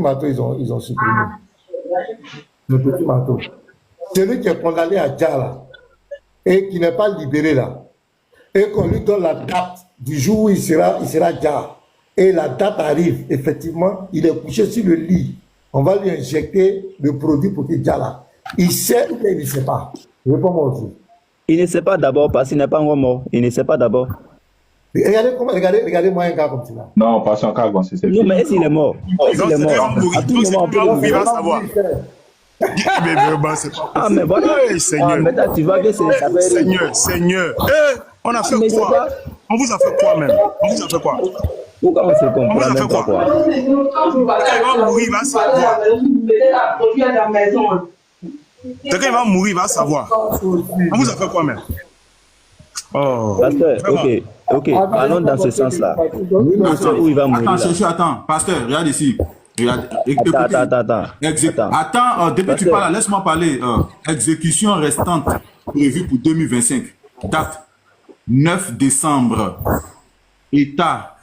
marteau, ils ont supprimé. Le petit marteau. Celui qui est condamné à Djala et qui n'est pas libéré là, et qu'on lui donne la date du jour où il sera Djala, et la date arrive, effectivement, il est couché sur le lit. On va lui injecter le produit pour qu'il Djala. Il sait ou il ne sait pas? Réponds-moi aussi. Il ne sait pas d'abord parce qu'il n'est pas encore mort. Il ne sait pas d'abord. Regardez-moi un gars comme ça. Non, pas son cas, c'est celui. Non, mais est-ce qu'il est mort? Est-ce qu'il est mort? À tout moment, il va savoir. Ah, mais voilà. Ah, maintenant, tu vois que c'est... Seigneur. On a fait quoi? On vous a fait quoi même? On vous a fait quoi? Pourquoi on se comprend? On vous a fait quoi? Quand il va mourir, il va savoir. Quand il va mourir, il va savoir. On vous a fait quoi même? Oh. Pasteur, ok, allons dans ce sens-là. Pasteur, où il va mourir. Attends, pasteur, regarde ici. Regarde, Attends, depuis que tu parles, laisse-moi parler. Exécution restante prévue pour 2025. Date 9 décembre. État.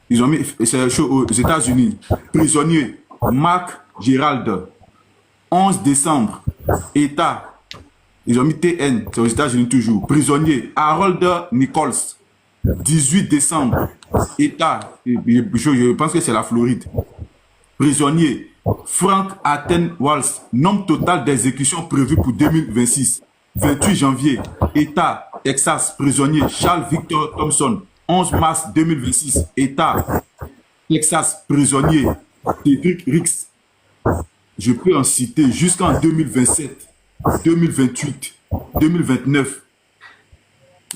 Ils ont mis, c'est aux États-Unis. Prisonnier Marc Gérald. 11 décembre. État. Ils ont mis TN, c'est aux États-Unis toujours. Prisonnier Harold Nichols. 18 décembre. État. Je pense que c'est la Floride. Prisonnier Frank Aten Walls. Nombre total d'exécutions prévues pour 2026. 28 janvier. État. Texas. Prisonnier Charles Victor Thompson. 11 mars 2026. État. Texas. Prisonnier Cédric Rix. Je peux en citer jusqu'en 2027, 2028, 2029.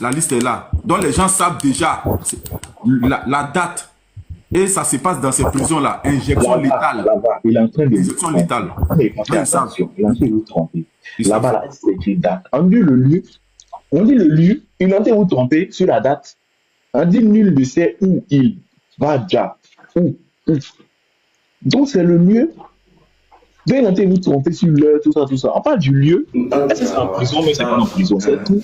La liste est là. Donc les gens savent déjà la date. Et ça se passe dans ces prisons-là. Injection létale. Il est en train de... Injection létale. Mais attention, il est en train de vous tromper. Là-bas, là, c'est une date. On dit le lieu. Il est en train de vous tromper sur la date. On dit nul ne sait où il va déjà. Où. Donc c'est le lieu. Donc il est en train de vous tromper sur l'heure, tout ça. On parle du lieu. Est-ce que c'est en prison, mais c'est pas en prison, c'est tout.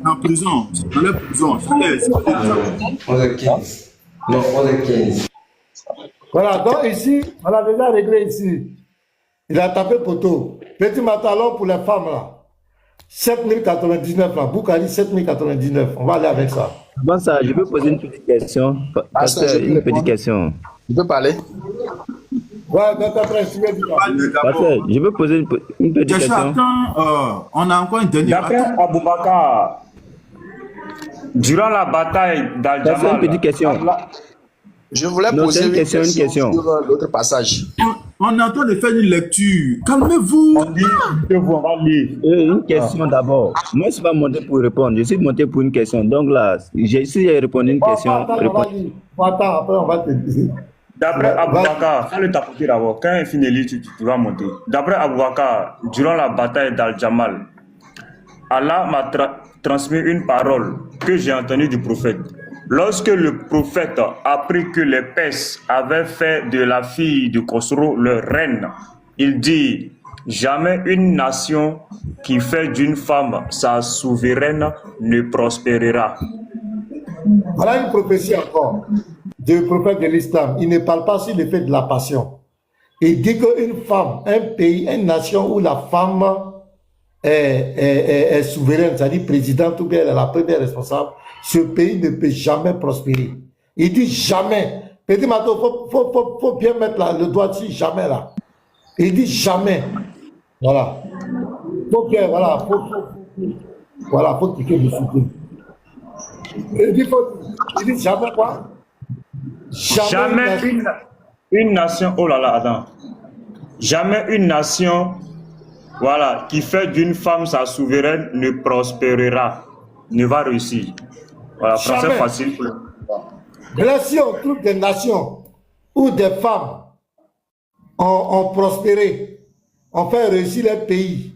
En prison, dans la prison. 11h15. Non, 11h15. Voilà, donc ici, on a déjà réglé ici. Il a tapé poteau. Petit matalon pour les femmes là. 7099 là. Boukari 7099. On va aller avec ça. Bon, ça, je peux poser une petite question. Pasteur, une petite question. Tu peux parler? Ouais, donc après, je vais dire. Pasteur, je peux poser une petite question. Attends, on a encore une dernière. D'après Aboubakar, durant la bataille d'Al-Jamal, une petite question. Je voulais poser une question sur l'autre passage. On est en train de faire une lecture. Calmez-vous. on dit que vous, on va lire. Une question d'abord. Moi, je ne suis pas monté pour répondre. Je suis monté pour une question. Donc là, si j'ai répondu une question. Attends, après on va te dire. D'après Aboubakar, fais le tapoter d'abord. Quand il finit de lire, tu vas monter. D'après Aboubakar, durant la bataille d'Al-Jamal, Allah m'a transmis une parole que j'ai entendue du prophète. Lorsque le prophète apprit que les Perses avaient fait de la fille de Khosrow leur reine, il dit: jamais une nation qui fait d'une femme sa souveraine ne prospérera. Voilà une prophétie encore du prophète de l'islam. Il ne parle pas sur le fait de la passion. Il dit qu'une femme, un pays, une nation où la femme est souveraine, c'est-à-dire présidente ou bien elle est la première responsable, ce pays ne peut jamais prospérer. Il dit jamais. Petit Mato, faut bien mettre le doigt dessus, jamais là. Il dit jamais. Voilà. Donc voilà, faut cliquer dessus. Il dit jamais quoi? Jamais une nation, oh là là, attends. Jamais une nation, voilà, qui fait d'une femme sa souveraine ne prospérera, ne va réussir. Voilà, français facile. Là, si on trouve des nations où des femmes ont prospéré, ont fait réussir leur pays,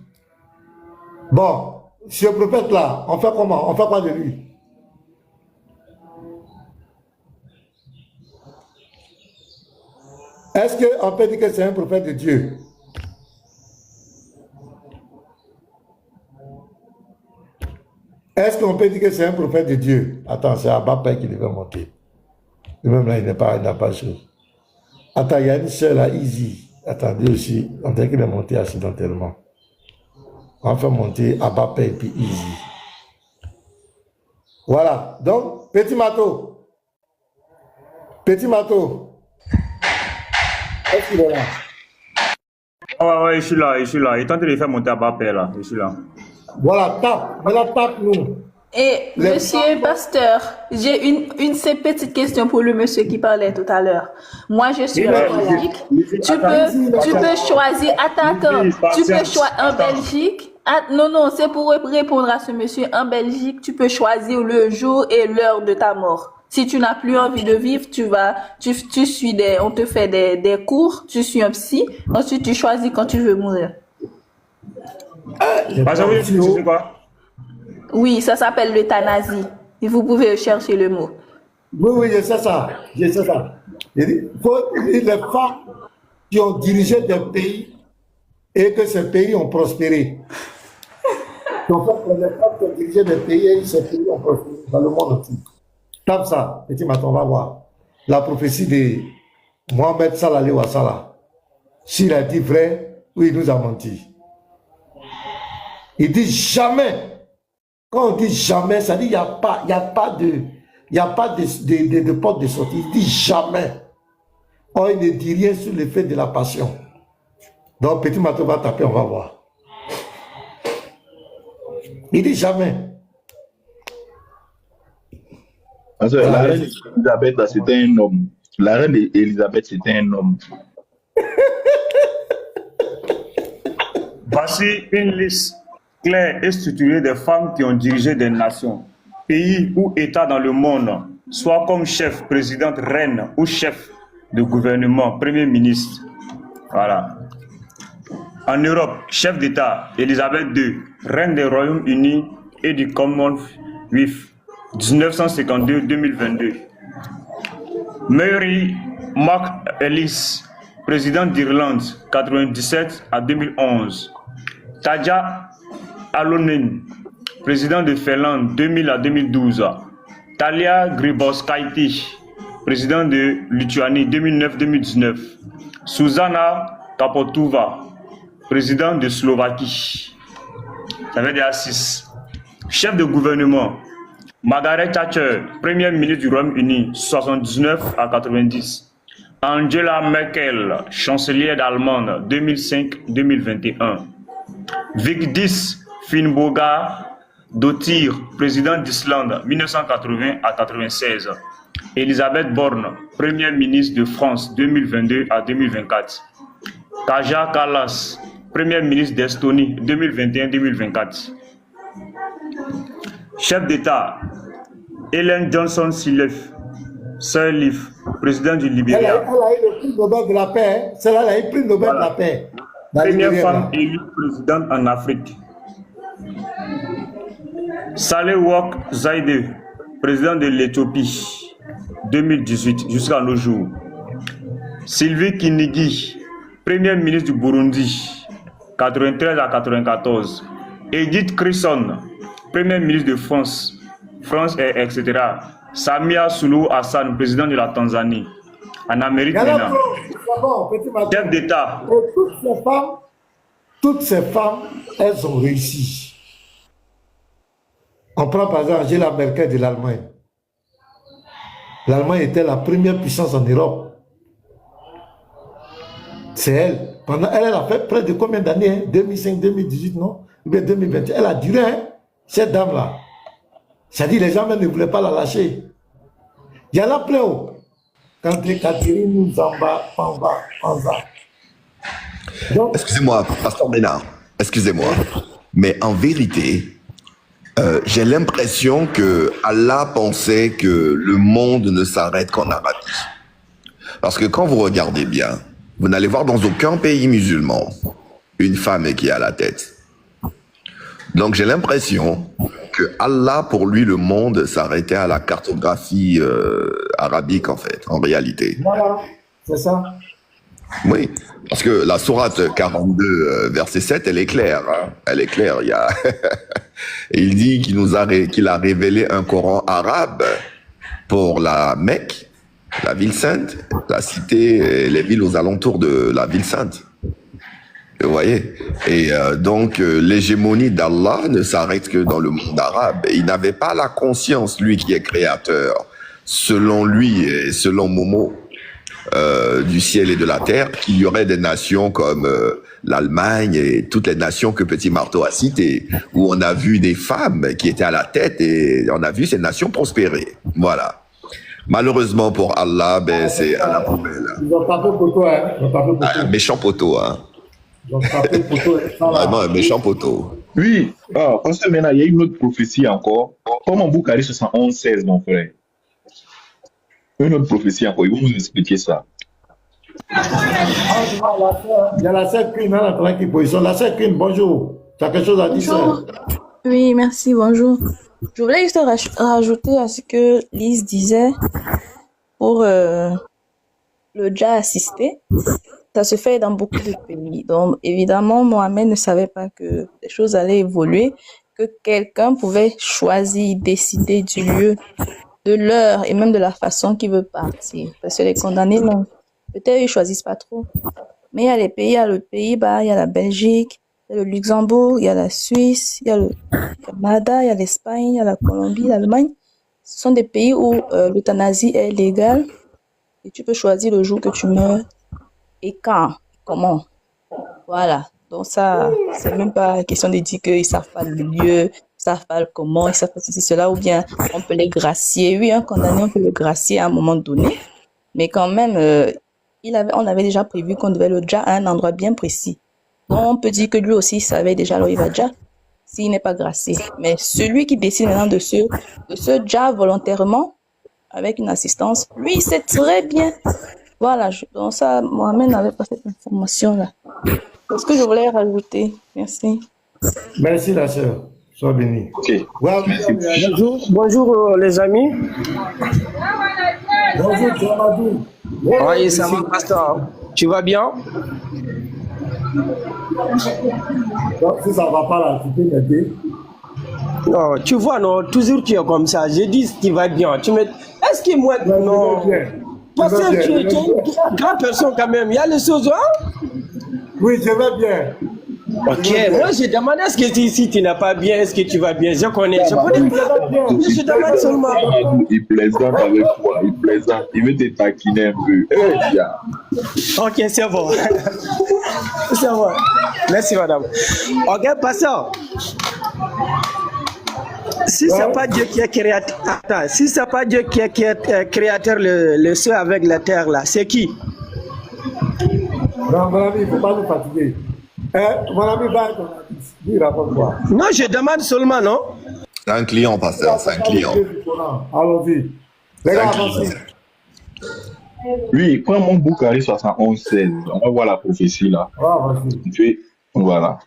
bon, ce prophète-là, on fait comment? On fait quoi de lui? Est-ce qu'on peut dire que c'est un prophète de Dieu? Est-ce qu'on peut dire que c'est un prophète de Dieu? Attends, c'est Abba qui devait monter. Même là, il n'a pas de chose. Attends, il y a une soeur là, Easy. Attendez aussi, on dirait qu'il est monté accidentellement. On va faire monter Abapé et puis Easy. Voilà, donc, Petit Mato. Petit Mato. Est-ce qu'il est là? Ouais, je suis là. Il est en train de faire monter Abapé là, je suis là. Voilà, tape. Maintenant, tape-nous. Et monsieur Pasteur, j'ai une seule petite question pour le monsieur qui parlait tout à l'heure. Moi, je suis en Belgique. Tu peux choisir. Attends. Tu peux choisir en Belgique. Non, c'est pour répondre à ce monsieur. En Belgique, tu peux choisir le jour et l'heure de ta mort. Si tu n'as plus envie de vivre, on te fait des cours, tu suis un psy. Ensuite, tu choisis quand tu veux mourir. C'est quoi? Oui, ça s'appelle l'euthanasie. Et vous pouvez chercher le mot. Oui, je sais ça. Les femmes qui ont dirigé des pays et que ces pays ont prospéré. Donc, les femmes qui ont dirigé des pays et ces pays ont prospéré dans le monde entier. Tape ça, petit matin, on va voir. La prophétie de Mohamed Salah alayhi wa sallam. S'il a dit vrai, oui, il nous a menti. Il dit jamais. Quand on dit jamais, ça dit il n'y a pas de porte de sortie. Il dit jamais. Or, il ne dit rien sur le fait de la passion. Donc, petit Mato va taper, on va voir. Il dit jamais. Parce que la reine Elisabeth, c'était un homme. La reine Elisabeth, c'était un homme. Voici une liste claire et structurée des femmes qui ont dirigé des nations, pays ou États dans le monde, soit comme chef, présidente, reine ou chef de gouvernement, premier ministre. Voilà. En Europe, chef d'État, Elisabeth II, reine des Royaumes-Unis et du Commonwealth, 1952-2022. Mary McAleese, présidente d'Irlande, 97 à 2011. Tarja Halonen, président de Finlande, 2000 à 2012. Talia Grybauskaitė, président de Lituanie, 2009-2019. Zuzana Kapotova, président de Slovaquie. Ça fait déjà 6. Chef de gouvernement, Margaret Thatcher, première ministre du Royaume-Uni, 79 à 90. Angela Merkel, chancelière d'Allemagne, 2005-2021. Vigdis Finnbogadóttir, président d'Islande, 1980 à 96. Elisabeth Borne, première ministre de France, 2022 à 2024. Kaja Kallas, première ministre d'Estonie, 2021-2024. Chef d'État, Ellen Johnson Sirleaf, président du Libéria. Elle a eu le prix Nobel de la paix. Celle-là, elle a eu le prix Nobel de la paix. Première femme élue présidente en Afrique. Sahle-Work Zewde, président de l'Éthiopie, 2018 jusqu'à nos jours. Sylvie Kinigi, première ministre du Burundi, 93 à 94. Edith Cresson, première ministre de France, etc. Samia Suluhu Hassan, président de la Tanzanie, en Amérique maintenant. Chef d'État. Toutes ces femmes, elles ont réussi. On prend par exemple Angela Merkel de l'Allemagne. L'Allemagne était la première puissance en Europe. C'est elle. Elle a fait près de combien d'années, 2005, 2018, non? Ou bien 2021. Elle a duré, hein, cette dame-là. C'est-à-dire les gens même ne voulaient pas la lâcher. Il y en a plein. Quand Catherine nous en bas, Excusez-moi, Pasteur Bénard, excusez-moi. Mais en vérité, j'ai l'impression que Allah pensait que le monde ne s'arrête qu'en Arabie. Parce que quand vous regardez bien, vous n'allez voir dans aucun pays musulman une femme qui est à la tête. Donc j'ai l'impression que Allah, pour lui, le monde s'arrêtait à la cartographie arabique, en fait, en réalité. Voilà, c'est ça. Oui, parce que la sourate 42, verset 7, elle est claire. Hein? Elle est claire. Il dit qu'il a révélé un Coran arabe pour la Mecque la ville sainte, la cité, et les villes aux alentours de la ville sainte. Vous voyez? Et donc, l'hégémonie d'Allah ne s'arrête que dans le monde arabe. Et il n'avait pas la conscience, lui qui est créateur, selon lui et selon Momo, du ciel et de la terre, qu'il y aurait des nations comme l'Allemagne et toutes les nations que Petit Marteau a citées, où on a vu des femmes qui étaient à la tête et on a vu ces nations prospérer. Voilà. Malheureusement pour Allah, ben, c'est à la poubelle. Ils ont tapé pour toi, hein. Ils ont tapé pour toi. Un méchant poteau, hein. Ils ont tapé pour toi. Vraiment un méchant poteau. Oui, parce que maintenant, il y a une autre prophétie encore. Comme en Boukhari 71-16, mon frère. Une autre prophétie encore. Ils vont nous expliquer ça. Il y a la sœur Queen, hein, la qui positionne. La sœur Queen, bonjour. Tu as quelque chose à dire, sœur? Oui, merci, bonjour. Je voulais juste rajouter à ce que Lise disait pour le Dja assisté. Ça se fait dans beaucoup de pays. Donc, évidemment, Mohamed ne savait pas que les choses allaient évoluer, que quelqu'un pouvait choisir, décider du lieu, de l'heure et même de la façon qu'il veut partir. Parce que les condamnés, non. Peut-être ils choisissent pas trop. Mais il y a les pays, il y a le Pays-Bas, il y a la Belgique, il y a le Luxembourg, il y a la Suisse, il y a le Canada, il y a l'Espagne, il y a la Colombie, l'Allemagne. Ce sont des pays où l'euthanasie est légale et tu peux choisir le jour que tu meurs et quand, comment. Voilà. Donc ça, c'est même pas question de dire qu'ils savent pas le lieu, ils savent pas le comment, ils savent pas ceci, cela, ou bien on peut les gracier. Oui, un condamné, on peut le gracier à un moment donné, mais quand même, on avait déjà prévu qu'on devait le déjà à un endroit bien précis. Donc on peut dire que lui aussi, il savait déjà là où il va déjà, s'il n'est pas gracié. Mais celui qui décide maintenant de ce déjà volontairement, avec une assistance, lui, il sait très bien. Voilà, donc ça, Mohamed n'avait pas cette information-là. C'est ce que je voulais rajouter. Merci. Merci, la sœur. Sois bénie. Ok. Wow. Bonjour les amis. Bonjour, Jamadou. Oui, ça va, pasteur. Tu vas bien? Donc, si ça ne va pas là, tu peux m'aider. Non, tu vois, non, toujours tu es comme ça. Je dis ce qui va bien. Est-ce que moi, non. Parce que tu es une grande personne quand même. Il y a les choses, hein? Oui, je vais bien. Ok, moi je demande est-ce que si tu n'as pas bien, est-ce que tu vas bien? Je connais. Je demande seulement. Il plaisante avec toi, il plaisante. Il veut te taquiner un peu. Ok, c'est bon. C'est bon. Merci, madame. Ok, passons. Si c'est pas Dieu qui est créateur, attends, si c'est pas Dieu qui est créateur le ciel avec la terre là, c'est qui? Non, mon ami, il ne faut pas nous fatiguer. Mon ami, va ton avis. Dis, raconte-moi. Non, je demande seulement, non? C'est un client, pasteur, c'est un client. Allons-y. Les gars, avancez. Oui, prends mon Boukhari 71-16. On va voir la prophétie là. Voilà.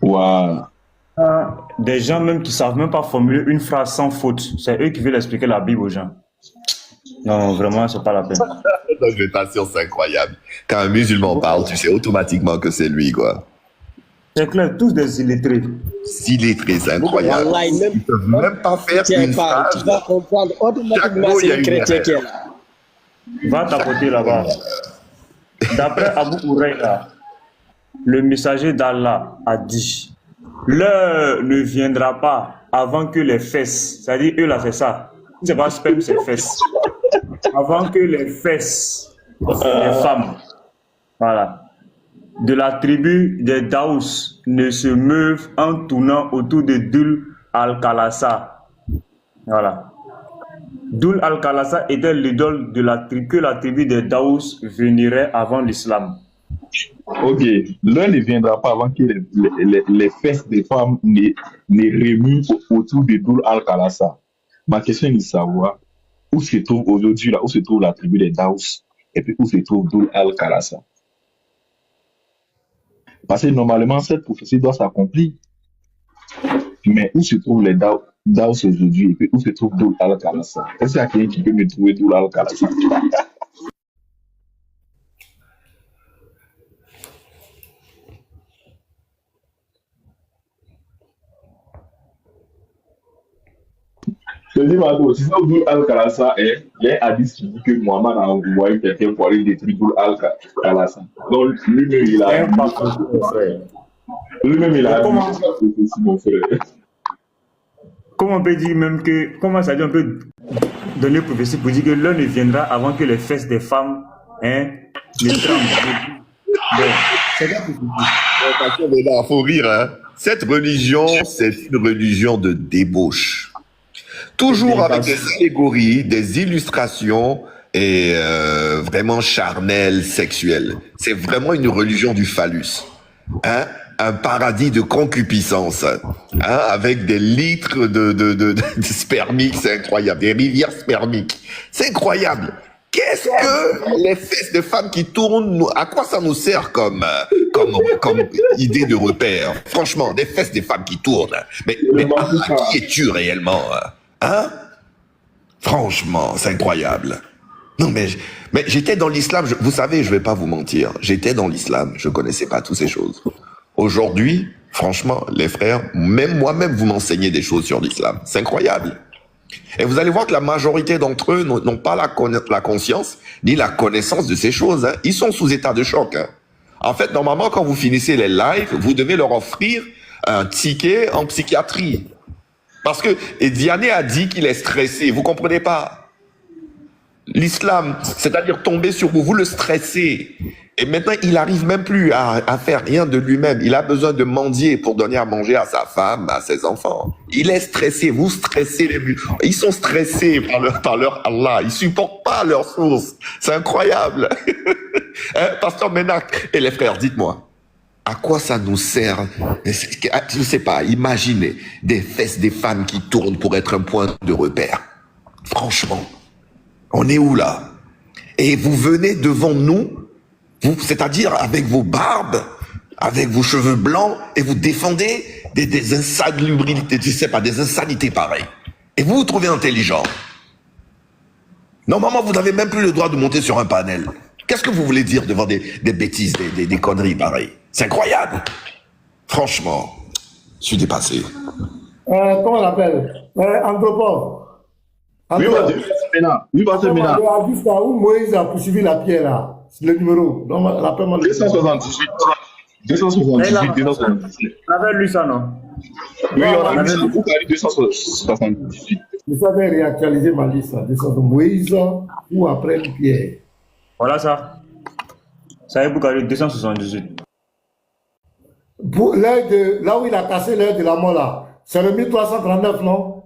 Voilà. Des gens même qui ne savent même pas formuler une phrase sans faute. C'est eux qui veulent expliquer la Bible aux gens. Non, vraiment, c'est pas la peine. Je t'assure, c'est incroyable. Quand un musulman parle, tu sais automatiquement que c'est lui, quoi. C'est clair, tous des illettrés. Illettrés, c'est incroyable. Ils ne peuvent même pas faire une phrase. Tu vas comprendre automatiquement c'est le chrétien qui est là. Va tapoter là-bas. D'après Abu Huraïra, le messager d'Allah a dit: l'heure ne viendra pas avant que les fesses, c'est-à-dire eux là c'est ça, c'est pas sperme, c'est fesses, avant que les fesses des femmes, voilà, de la tribu des Daous ne se meuvent en tournant autour de Dul al-Khalasa. Voilà. Dul al-Khalasa était l'idole de la tribu que la tribu des Daous vénérait avant l'islam. Ok, l'heure ne viendra pas avant que les fesses des femmes ne remuent autour de Dul al-Khalasa. Ma question est de savoir où se trouve aujourd'hui, là, où se trouve la tribu des Daous et puis où se trouve Dul al-Khalasa. Parce que normalement, cette prophétie doit s'accomplir. Mais où se trouvent les Daous aujourd'hui et puis où se trouve Dul al-Khalasa? Est-ce qu'il y a quelqu'un qui peut me trouver Dul al-Khalasa? Je dis, Mado, si ça Abdul Al-Khalasa est, il y a un hadith qui dit que Mohamed a envoyé quelqu'un pour aller détruire Abdul Al-Khalasa. Donc, lui-même, il a. Lui-même, il a. Mon frère. Comment on peut dire même que. Comment ça dit, on peut donner prophétie pour dire que l'heure ne viendra avant que les fesses des femmes ne tremblent. Bon, c'est bien Il faut rire, hein. Cette religion, c'est une religion de débauche. Toujours avec des allégories, des illustrations et vraiment charnelles, sexuelles. C'est vraiment une religion du phallus. Hein? Un paradis de concupiscence, hein? Avec des litres de spermiques, c'est incroyable, des rivières spermiques. C'est incroyable. Qu'est-ce que les fesses de femmes qui tournent, à quoi ça nous sert comme idée de repère? Franchement, des fesses de femmes qui tournent. Mais qui es-tu réellement? Hein? Franchement, c'est incroyable. Non, mais j'étais dans l'islam, vous savez, je vais pas vous mentir, j'étais dans l'islam, je connaissais pas toutes ces choses. Aujourd'hui, franchement, les frères, même moi-même, vous m'enseignez des choses sur l'islam. C'est incroyable. Et vous allez voir que la majorité d'entre eux n'ont pas la conscience ni la connaissance de ces choses. Hein. Ils sont sous état de choc. Hein. En fait, normalement, quand vous finissez les lives, vous devez leur offrir un ticket en psychiatrie. Parce que Diané a dit qu'il est stressé. Vous comprenez pas? L'islam, c'est-à-dire tomber sur vous, vous le stressez. Et maintenant, il n'arrive même plus à faire rien de lui-même. Il a besoin de mendier pour donner à manger à sa femme, à ses enfants. Il est stressé. Vous stressez les musulmans. Ils sont stressés par leur Allah. Ils supportent pas leur source. C'est incroyable. Hein, Pasteur Ménac et les frères, dites-moi, à quoi ça nous sert? Je ne sais pas, imaginez des fesses des femmes qui tournent pour être un point de repère. Franchement, on est où là? Et vous venez devant nous, c'est-à-dire avec vos barbes, avec vos cheveux blancs, et vous défendez des insalubrités, je sais pas, des insanités pareilles. Et vous vous trouvez intelligent. Normalement, vous n'avez même plus le droit de monter sur un panel. Qu'est-ce que vous voulez dire devant des bêtises, des conneries pareilles? C'est incroyable. Franchement, je suis dépassé. Comment on l'appelle? Anthropologue. Oui, Pasteur Ménard. Où Moïse a poursuivi la pierre là. C'est le numéro. 278. 278. On avait lu ça, non? Oui, on a vu 278. Je savais réactualiser ma liste. Moïse ou après une pierre. Voilà ça. Ça est Boukari 278. Pour là où il a cassé l'œil de la mort là, c'est le 1339, non?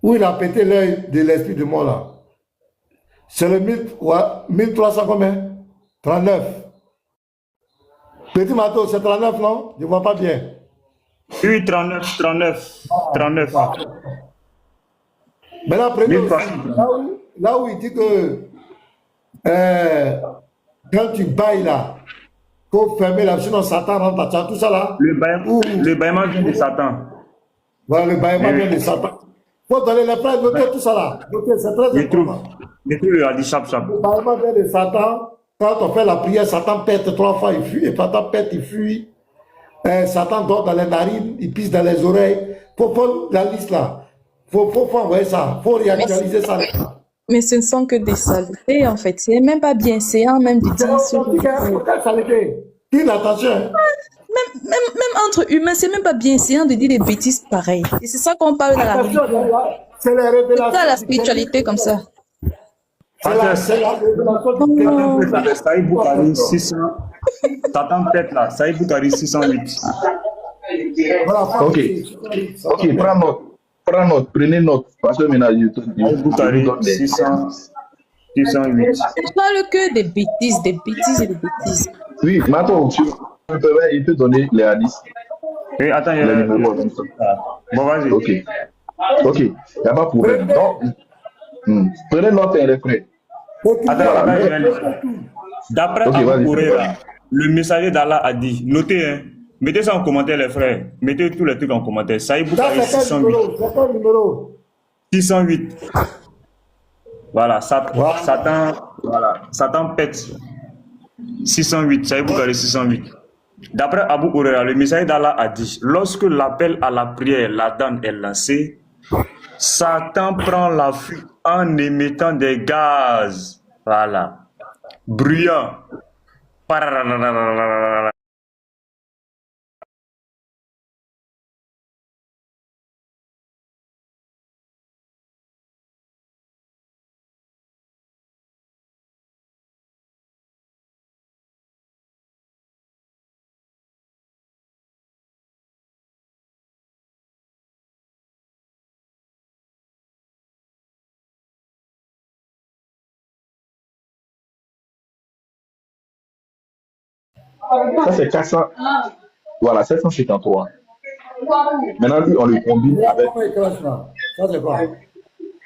Où il a pété l'œil de l'esprit de mort là. C'est le 1300 combien? 39. Petit Mato, c'est 39, non? Je ne vois pas bien. Oui, 39. Maintenant, prenez là où il dit que quand tu bailles là, il faut fermer là, sinon Satan rentre à tout ça là. Le bâillement vient de Satan. Voilà, le bâillement vient de Satan. Il faut donner les frères, notez tout ça là. Notez, c'est très important. Les trucs, il a dit chap. Le bâillement vient de Satan. Quand on fait la prière, Satan pète 3 fois, il fuit. Et Satan pète, il fuit. Satan dort dans les narines, il pisse dans les oreilles. Il faut prendre la liste là. Il faut envoyer ça. Il faut réactualiser ça. Mais ce ne sont que des saletés, en fait. C'est même pas bien séant, même de dire sur Une attention. Même entre humains, c'est même pas bien séant de dire des bêtises pareilles. Et c'est ça qu'on parle dans la religion. C'est la révélation. C'est ça la spiritualité comme ça. C'est la révélation. Saïd Boukari 600. T'attends peut-être là. Saïd Boukari 608. Ok, prends note, prenez note. Parce que maintenant, Saïd Boukari 608. Je parle que des bêtises et des bêtises. Oui, Mato, il peut donner les hadiths. Oui, attends, il y a les numéros. Bon, vas-y. Ok, il n'y a pas de problème. Donc, prenez note et les frais. D'après Abu Huraira, le messager d'Allah a dit, notez, hein, mettez ça en commentaire les frères, mettez tous les trucs en commentaire. Saïd Boukari 608. 608. Voilà, Satan pète. 608, Saïd Boukari 608. D'après Abu Huraira, le messager d'Allah a dit, lorsque l'appel à la prière, la dame est lancée, Satan prend la fuite en émettant des gaz, voilà, bruyants. Ça, c'est 400. Voilà, 753. Maintenant, lui, on le combine avec. Ça, c'est quoi?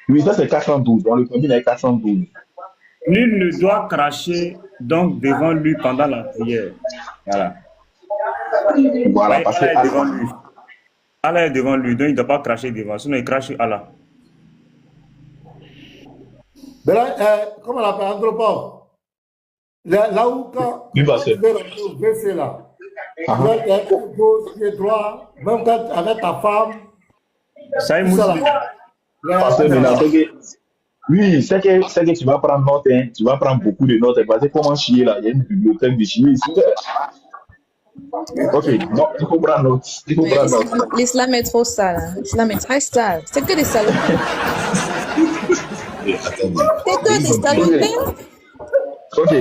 Oui, ça, c'est 412. On le combine avec 412. Nul ne doit cracher donc devant lui pendant la prière. Voilà. Voilà, parce que Allah est devant lui. Allah est devant lui, donc il ne doit pas cracher devant, sinon il crache sur Allah. Mais là, comment on l'appelle, anthropologue? Là où quand tu veux rentrer au WC là, tu vas être gauche, pied droit, même quand avec ta femme. Ça est parce que maintenant, oui, c'est que tu vas prendre note, hein, tu vas prendre beaucoup de notes, parce que comment chier là, il y a une bibliothèque de chier ici. Ok, donc il faut prendre note. L'islam est trop sale. Hein. L'islam est très sale. C'est que des saloperies. C'est que des saloperies. Ok.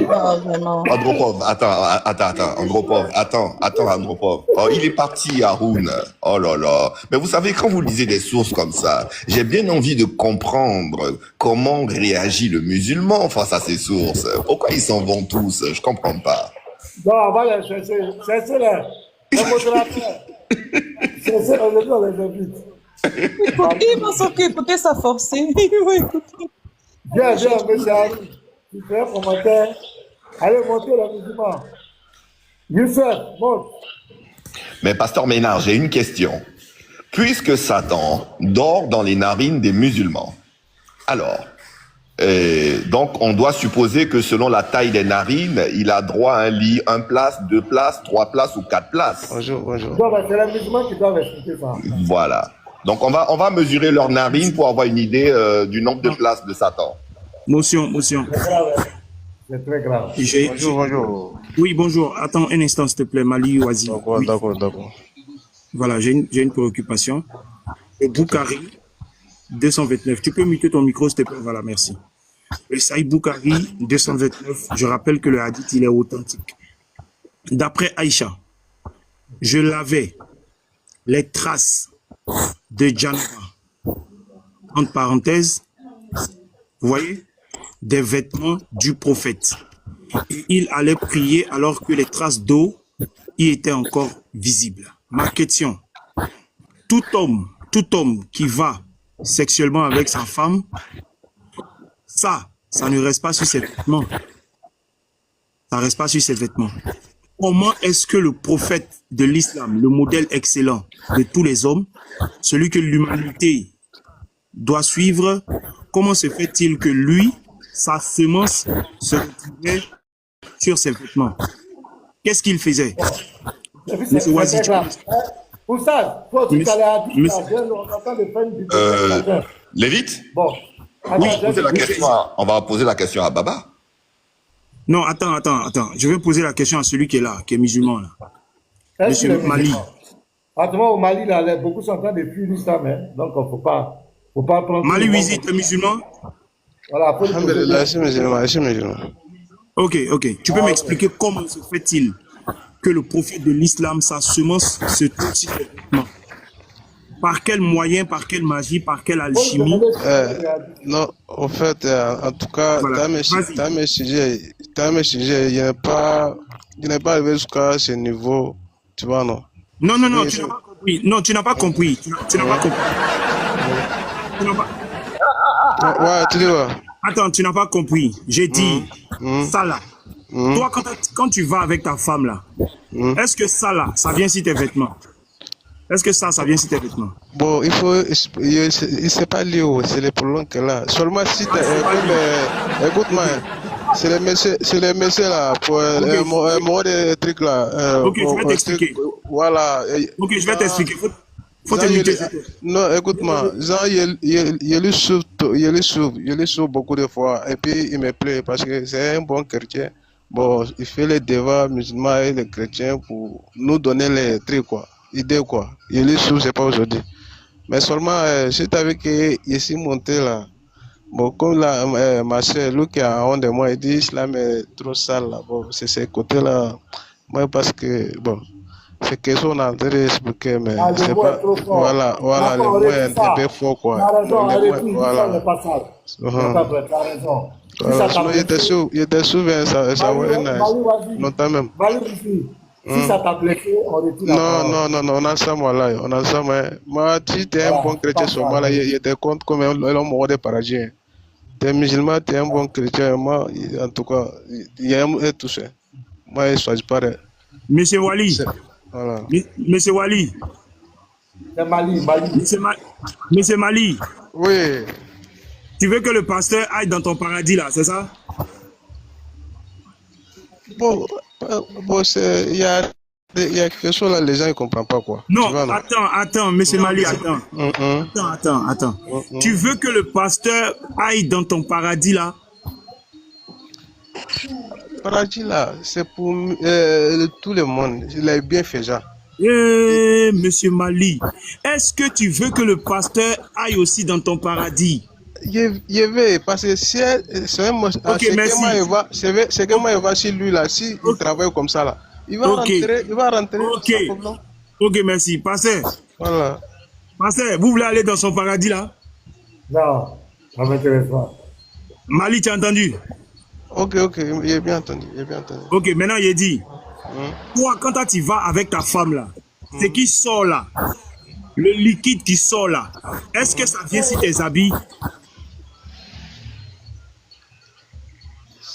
Andropov, attends, Andropov. Oh, il est parti, Haroun. Oh là là. Mais vous savez, quand vous lisez des sources comme ça, j'ai bien envie de comprendre comment réagit le musulman face à ces sources. Pourquoi ils s'en vont tous? Je comprends pas. Non, on va les chercher. Cherchez-les. Les modérateurs. Cherchez-les, on les invite. Il va s'occuper sa forcée. Viens, monsieur Haroun. Tu fais un commentaire. Allez, montez le musulman. Youssef, monte. Mais Pasteur Ménard, j'ai une question. Puisque Satan dort dans les narines des musulmans, alors, donc on doit supposer que selon la taille des narines, il a droit à un lit, 1 place, 2 places, 3 places ou 4 places. Bonjour. Non, c'est les musulmans qui doivent expliquer ça. Voilà. Donc on va mesurer leurs narines pour avoir une idée du nombre de places de Satan. Motion. C'est très grave. Bonjour. Oui, bonjour. Attends un instant, s'il te plaît, Mali Ouazi. D'accord. Voilà, j'ai une préoccupation. Le Boukari, 229. Tu peux muter ton micro, s'il te plaît? Voilà, merci. Le Saïd Boukari, 229. Je rappelle que le hadith, il est authentique. D'après Aïcha, je lavais les traces de Janaba, entre parenthèses, vous voyez, des vêtements du prophète. Et il allait prier alors que les traces d'eau y étaient encore visibles. Ma question, tout homme qui va sexuellement avec sa femme, ça ne reste pas sur ses vêtements. Ça ne reste pas sur ses vêtements. Comment est-ce que le prophète de l'islam, le modèle excellent de tous les hommes, celui que l'humanité doit suivre, comment se fait-il que lui, sa semence, se retrouvait sur ses vêtements? Qu'est-ce qu'il faisait? Monsieur Ouazi, Lévite? Bon. Oui, on va poser la question à Baba. Non, attends. Je vais poser la question à celui qui est là, qui est musulman. Là. Monsieur Mali. Au Mali, là, beaucoup sont en train de fuir l'islam, hein. Donc il ne faut pas prendre... Mali Wizi, tu es musulman? Voilà, je suis musulman. Ok. Tu peux m'expliquer comment se fait-il que le prophète de l'islam, sa semence, se trouve sur ses vêtements? Par quel moyen, par quelle magie, par quelle alchimie? Non, en fait, en tout cas, voilà. dans mes sujets, il n'est pas arrivé jusqu'à ce niveau, tu vois, non? Non, tu n'as pas compris. Non, tu n'as pas compris. Tu n'as pas compris. Ouais, tu dis quoi? Attends, tu n'as pas compris. J'ai dit, ça là. Toi, quand tu vas avec ta femme là, est-ce que ça là, ça vient sur tes vêtements? Est-ce que ça vient sur tes vêtements? Bon, c'est pas lié, c'est les problèmes qu'elle a. Seulement si tu écoute-moi, C'est les messieurs là, pour des trucs là. Ok, je vais t'expliquer. Voilà. Ok, je vais t'expliquer. Faut t'éviter. Non, écoute-moi, genre, il le souffre beaucoup de fois, et puis il me plaît parce que c'est un bon chrétien. Bon, il fait les devoirs musulmans et les chrétiens pour nous donner les trucs, quoi, idées, quoi. Il le souffre, c'est pas aujourd'hui. Mais seulement, si tu avais que ici monté là, bon, comme là, ma soeur, lui qui a honte de moi, il dit l'islam est trop sale là. Bon, c'est ces côtés-là. Moi, parce que, bon, c'est question qu'on a en train d'expliquer, mais c'est pas. Voilà, le mot est un peu fort, quoi. Voilà. Voilà, sinon, il était souvent, ça va être longtemps même. Si ça t'a blessé, on retire la parole. Non, on a ça, moi. Moi, si t'es un bon chrétien sur moi, là, il te compte comme un mort de paradis. T'es musulman, t'es un bon chrétien, moi, en tout cas, il y a un touché. Moi, je choisis pas. Monsieur Wali. Voilà. Monsieur Wali. C'est Mali. Monsieur Mali. Oui. Tu veux que le pasteur aille dans ton paradis, là, c'est ça? Bon, il y a quelque chose là, les gens ne comprennent pas, quoi. Non, attends, monsieur Mali, attends. Attends. Tu veux que le pasteur aille dans ton paradis, là? Paradis, là, c'est pour tout le monde. Il est bien fait, ça. Monsieur Mali, est-ce que tu veux que le pasteur aille aussi dans ton paradis? Je vais, parce que si c'est moi, c'est que moi, il va chez lui là, si il travaille comme ça là, il va rentrer. Ok, merci. Pasteur. Voilà. Pasteur, vous voulez aller dans son paradis là? Non, ça ne m'intéresse pas. Mali, tu as entendu? Ok, j'ai bien entendu. Ok, maintenant il dit, toi, quand tu vas avec ta femme là, ce qui sort là, le liquide qui sort là, est-ce que ça vient sur tes habits?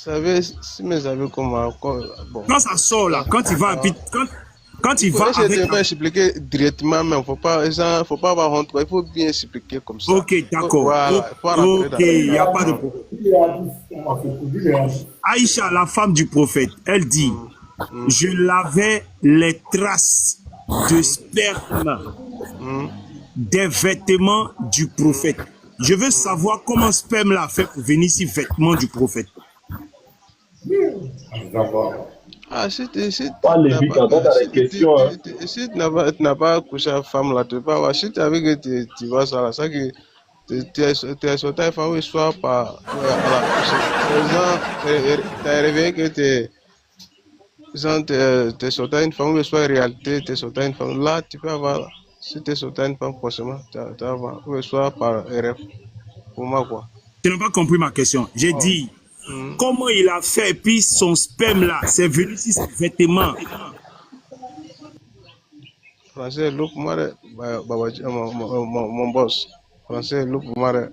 Vous savez, si mes amis comment bon. Quand ça sort là, quand tu vas quand tu vas avec... Je ne peux pas expliquer directement, mais faut pas avoir honte, il faut bien expliquer comme ça. Ok, d'accord. Voilà, ok, il n'y a pas de problème. Aïcha, la femme du prophète, elle dit, je lavais les traces de sperme des vêtements du prophète. Je veux savoir comment sperme là fait pour venir sur vêtements du prophète. Ah, si tu n'as pas couché à la femme là, tu peux pas voir. Si tu avais que tu vois ça là, ça que tu es sorti à la femme, soit par tu es réveillé que tu es sorti à une femme, soit en réalité, tu es sorti à une femme. Là, tu peux avoir, si tu es sorti à une femme, forcément, tu vas avoir, soit par erreur. Pour moi, quoi. Tu n'as pas compris ma question. J'ai dit, comment il a fait, puis son sperme là, c'est venu sur ses vêtements. Français, look, mon boss. Français, look, voilà.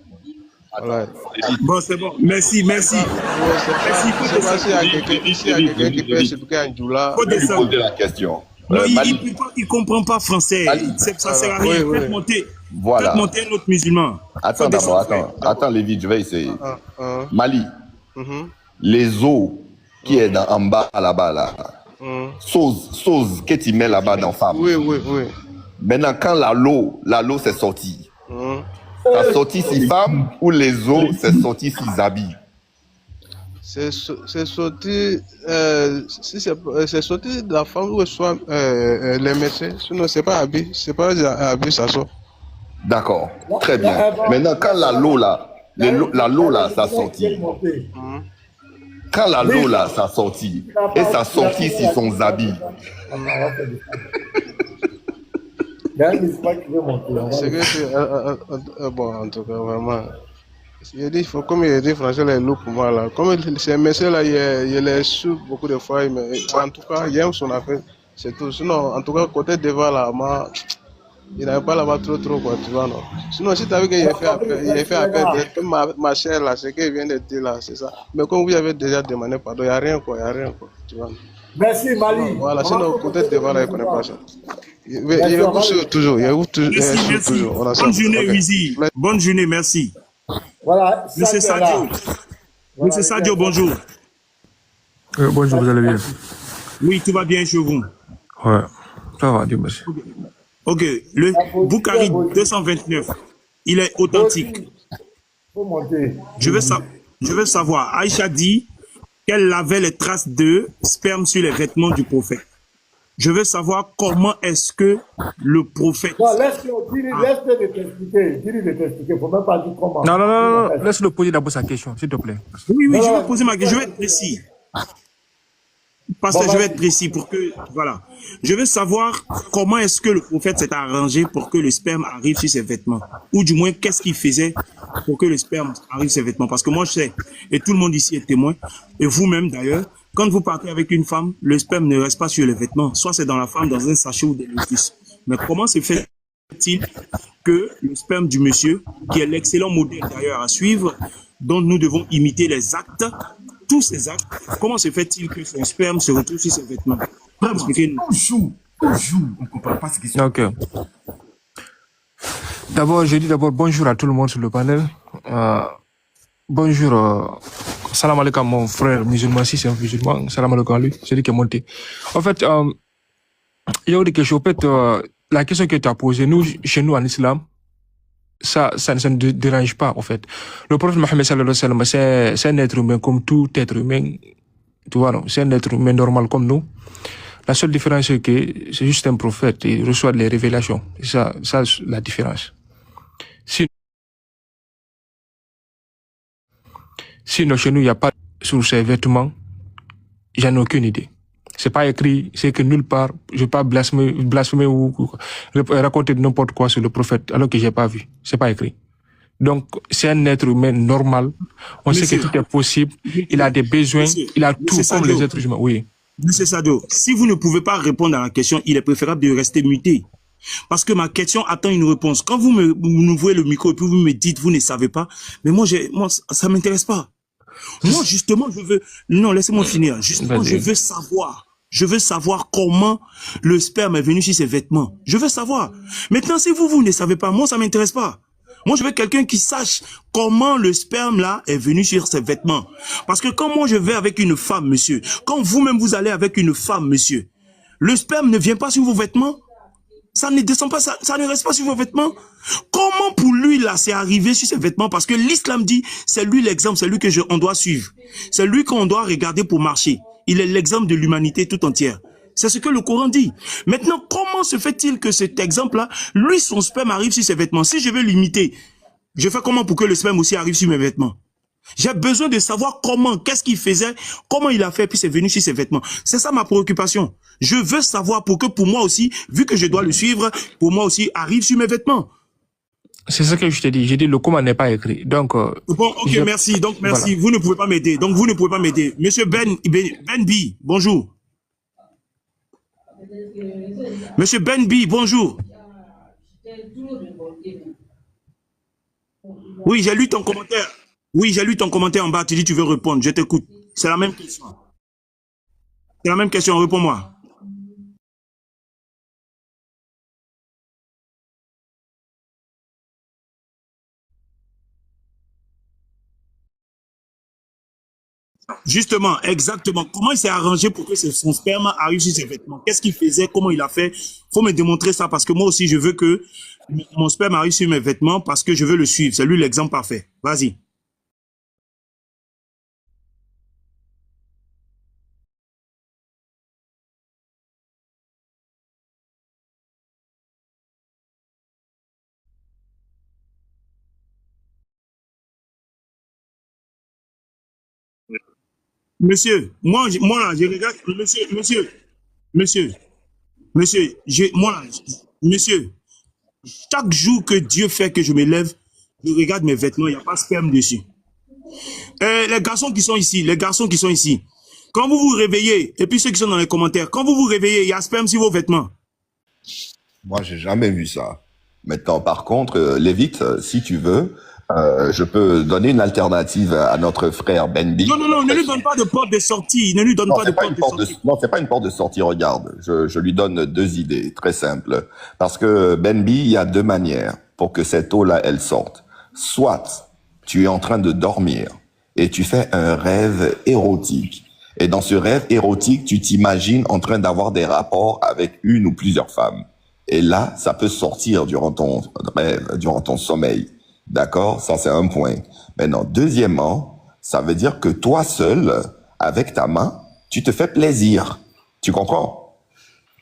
Bon, c'est bon. Merci. Merci. S'il y a quelqu'un qui peut expliquer en Djoula. Je vais lui poser la question. Non, il ne comprend pas français. Ça sert à rien. Faites monter un autre musulman. Attends d'abord, attends Lévi, je vais essayer. Mali, les os qui est en bas là-bas, là, sauce que tu mets là-bas dans femme. Oui. Maintenant, quand la l'eau c'est sorti, ça sorti si femme ou les os c'est sorti si habits? C'est sorti, c'est sorti de la femme ou soit les médecins, sinon c'est pas habit, ça sort. D'accord, très bien. Maintenant, quand la l'eau là, ça sorti. Quand la l'eau là, ça sorti, et ça sorti si son habit. C'est que bon, en tout cas, vraiment. Comme il dit François, les loups pour moi là. Comme ces messieurs là, il les souffre beaucoup de fois, mais en tout cas, il aime son affaire. C'est tout. Sinon, en tout cas, côté devant là, moi, il n'avait pas là-bas trop quoi, tu vois, non. Sinon, si tu avais qu'il fait appel, ma chère là, c'est qu'il vient de dire là, c'est ça. Mais comme vous avez déjà demandé pardon, il n'y a rien quoi, tu vois. Merci Mali. Voilà, sinon, côté devant là, il ne connaît pas ça. Il vous toujours. Merci. Bonne journée, Wizi. Bonne journée, merci. Voilà. Monsieur Sadio, bonjour. Bonjour, vous allez bien? Oui, tout va bien chez vous. Ouais, ça va, Dieu merci. Ok, le Boukari 229, il est authentique. Faut monter. Je veux savoir, Aïcha dit qu'elle lavait les traces de sperme sur les vêtements du prophète. Je veux savoir comment est-ce que le prophète... Non, laisse-le t'expliquer. Dis-lui de t'expliquer. Faut même pas dire comment. Non, laisse-le poser d'abord sa question, s'il te plaît. Oui, je vais poser ma question, je vais être précis. Parce que je vais être précis pour que... Voilà. Je veux savoir comment est-ce que le prophète s'est arrangé pour que le sperme arrive sur ses vêtements. Ou du moins, qu'est-ce qu'il faisait pour que le sperme arrive sur ses vêtements. Parce que moi, je sais, et tout le monde ici est témoin, et vous-même d'ailleurs, quand vous partez avec une femme, le sperme ne reste pas sur les vêtements. Soit c'est dans la femme, dans un sachet ou des lotus. Mais comment se fait-il que le sperme du monsieur, qui est l'excellent modèle d'ailleurs à suivre, dont nous devons imiter les actes, tous ces actes, comment se fait-il que son sperme se retrouve sur ses vêtements? Toujours, on ne comprend pas ce qui se passe. Ok. D'abord, je dis bonjour à tout le monde sur le panel. Bonjour, salam alaikum mon frère musulman, si c'est un musulman, salam alaikum à lui, c'est lui qui est monté. En fait, il y a des questions. En fait, la question que tu as posée, nous, chez nous en islam, ça ne nous dérange pas, en fait. Le prophète Mohammed sallallahu alayhi wa sallam, c'est un être humain comme tout être humain. Tu vois, non? C'est un être humain normal comme nous. La seule différence, c'est que c'est juste un prophète. Il reçoit les révélations. C'est ça, la différence. Sinon, chez nous, il n'y a pas sur ces vêtements. J'en ai aucune idée. C'est pas écrit, c'est que nulle part, je ne vais pas blasphémer ou raconter n'importe quoi sur le prophète, alors que je n'ai pas vu. C'est pas écrit. Donc, c'est un être humain normal. On sait que tout est possible. Il a des besoins. Il a tout comme les êtres humains. Oui. Monsieur Sado, si vous ne pouvez pas répondre à la question, il est préférable de rester muté. Parce que ma question attend une réponse. Quand vous m'ouvrez le micro et puis vous me dites, vous ne savez pas, mais moi ça ne m'intéresse pas. Moi, justement, je veux... Non, laissez-moi finir. Justement, je veux savoir comment le sperme est venu sur ses vêtements. Je veux savoir. Maintenant, si vous ne savez pas, moi, ça ne m'intéresse pas. Moi, je veux quelqu'un qui sache comment le sperme, là, est venu sur ses vêtements. Parce que quand moi, je vais avec une femme, monsieur, quand vous-même, vous allez avec une femme, monsieur, le sperme ne vient pas sur vos vêtements. Ça ne descend pas, ça ne reste pas sur vos vêtements. Comment pour lui, là, c'est arrivé sur ses vêtements? Parce que l'islam dit, c'est lui l'exemple, c'est lui on doit suivre. C'est lui qu'on doit regarder pour marcher. Il est l'exemple de l'humanité tout entière. C'est ce que le Coran dit. Maintenant, comment se fait-il que cet exemple-là, lui, son sperme arrive sur ses vêtements? Si je veux l'imiter, je fais comment pour que le sperme aussi arrive sur mes vêtements? J'ai besoin de savoir comment, qu'est-ce qu'il faisait, comment il a fait, puis c'est venu sur ses vêtements. C'est ça ma préoccupation. Je veux savoir pour que pour moi aussi, vu que je dois le suivre, pour moi aussi, arrive sur mes vêtements. C'est ça que je t'ai dit. J'ai dit le comment n'est pas écrit. Donc, bon, ok, merci. Donc, merci. Voilà. Vous ne pouvez pas m'aider. Donc, vous ne pouvez pas m'aider. Monsieur Ben B, bonjour. Monsieur Ben B, bonjour. Oui, j'ai lu ton commentaire. Oui, j'ai lu ton commentaire en bas. Tu dis tu veux répondre. Je t'écoute. C'est la même question. C'est la même question. Réponds-moi. Justement, exactement. Comment il s'est arrangé pour que son sperme arrive sur ses vêtements? Qu'est-ce qu'il faisait? Comment il a fait? Faut me démontrer ça parce que moi aussi, je veux que mon sperme arrive sur mes vêtements parce que je veux le suivre. C'est lui l'exemple parfait. Vas-y. Monsieur, moi, je regarde, monsieur, chaque jour que Dieu fait que je me lève, je regarde mes vêtements, il n'y a pas de sperme dessus. Les garçons qui sont ici, quand vous vous réveillez, et puis ceux qui sont dans les commentaires, quand vous vous réveillez, il y a sperme sur vos vêtements. Moi, j'ai jamais vu ça. Maintenant, par contre, Lévite, si tu veux, je peux donner une alternative à notre frère Benby. Non, ne lui donne pas de porte de sortie. Ne lui donne pas de porte de sortie. Non, c'est pas une porte de sortie. Regarde, je lui donne deux idées très simples. Parce que Benby, il y a deux manières pour que cette eau-là, elle sorte. Soit tu es en train de dormir et tu fais un rêve érotique. Et dans ce rêve érotique, tu t'imagines en train d'avoir des rapports avec une ou plusieurs femmes. Et là, ça peut sortir durant ton rêve, durant ton sommeil. D'accord? Ça, c'est un point. Maintenant, deuxièmement, ça veut dire que toi seul, avec ta main, tu te fais plaisir. Tu comprends?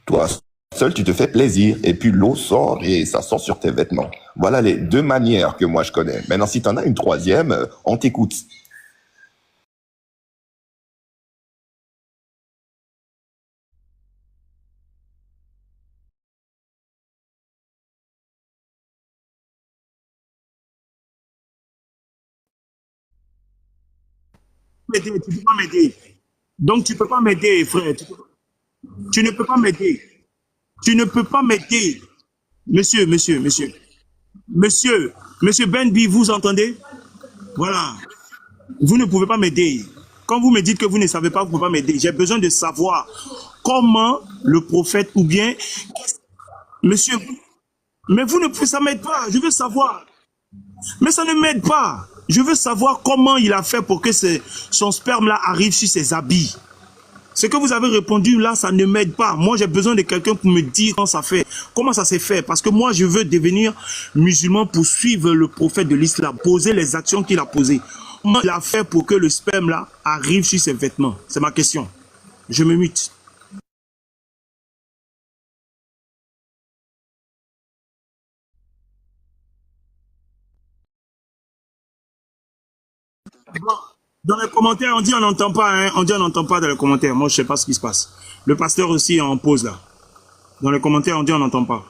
Toi seul, tu te fais plaisir. Et puis l'eau sort et ça sort sur tes vêtements. Voilà les deux manières que moi je connais. Maintenant, si tu en as une troisième, on t'écoute. Tu ne peux pas m'aider. Donc, tu ne peux pas m'aider, frère. Tu ne peux pas m'aider. Tu ne peux pas m'aider. Monsieur Benby, vous entendez? Voilà. Vous ne pouvez pas m'aider. Quand vous me dites que vous ne savez pas, vous ne pouvez pas m'aider. J'ai besoin de savoir comment le prophète ou bien... Monsieur, mais vous ne... ça ne m'aide pas. Je veux savoir. Mais ça ne m'aide pas. Je veux savoir comment il a fait pour que son sperme-là arrive sur ses habits. Ce que vous avez répondu là, ça ne m'aide pas. Moi, j'ai besoin de quelqu'un pour me dire comment ça s'est fait. Parce que moi, je veux devenir musulman pour suivre le prophète de l'islam, poser les actions qu'il a posées. Comment il a fait pour que le sperme là arrive sur ses vêtements? C'est ma question. Je me mute. Dans les commentaires, on dit on n'entend pas, hein. On dit on n'entend pas dans les commentaires. Moi, je ne sais pas ce qui se passe. Le pasteur aussi est en pause là. Dans les commentaires, on dit on n'entend pas.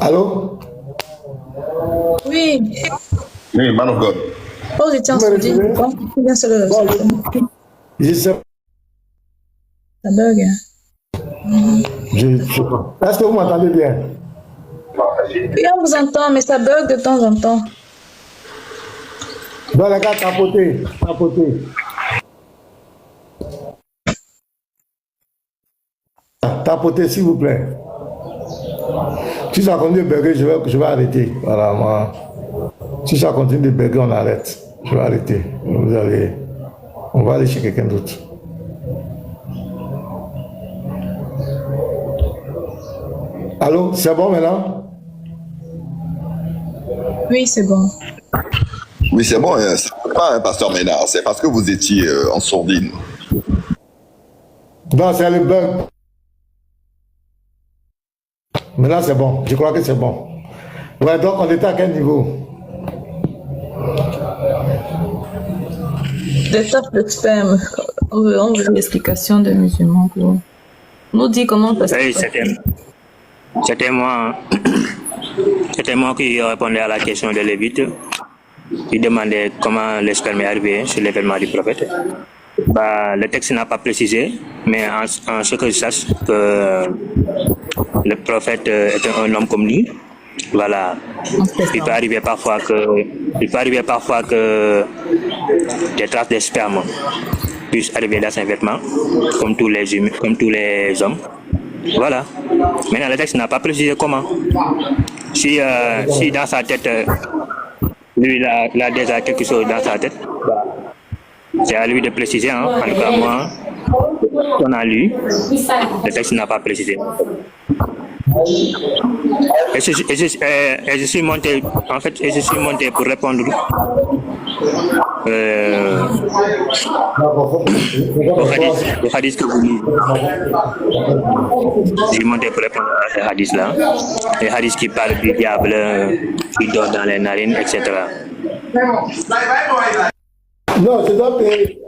Allô? Oui. Oui, man of God. Oh, j'étais en sourdine. Je sais. Ça bug. Je sais pas. Est-ce que vous m'entendez bien? Oui, on vous entend, mais ça bug de temps en temps. Dans les gars, tapotez. Tapotez, s'il vous plaît. Si ça continue de bugger, je vais arrêter. Voilà, moi. Si ça continue de bugger, on arrête. Je vais arrêter. On va aller chez quelqu'un d'autre. Allô, c'est bon maintenant? Oui, c'est bon. Oui, c'est bon. C'est pas un pasteur Ménard. C'est parce que vous étiez en sourdine. Non, c'est le bug. Maintenant, c'est bon. Je crois que c'est bon. Ouais, donc on était à quel niveau? Des tapes de sperme. On veut l'explication des musulmans pour nous dire comment ça se Oui, fait. c'était moi. C'était moi qui répondais à la question de Lévite. Il demandait comment le sperme est arrivé sur l'événement du prophète. Bah, le texte n'a pas précisé, mais en ce que je sache que le prophète est un homme comme lui. Voilà. Il peut arriver parfois que des traces de sperme puissent arriver dans ses vêtements, comme tous les hommes. Voilà. Maintenant, le texte n'a pas précisé comment. Si dans sa tête, lui, il a déjà quelque chose dans sa tête, c'est à lui de préciser. Hein. En tout cas, moi, on a lu, le texte n'a pas précisé. Et je suis monté pour répondre le hadith que vous lisez. J'ai monté pour répondre à ce hadith-là. Les hadiths qui parlent du diable qui dort dans les narines, etc. Non, je dois payer.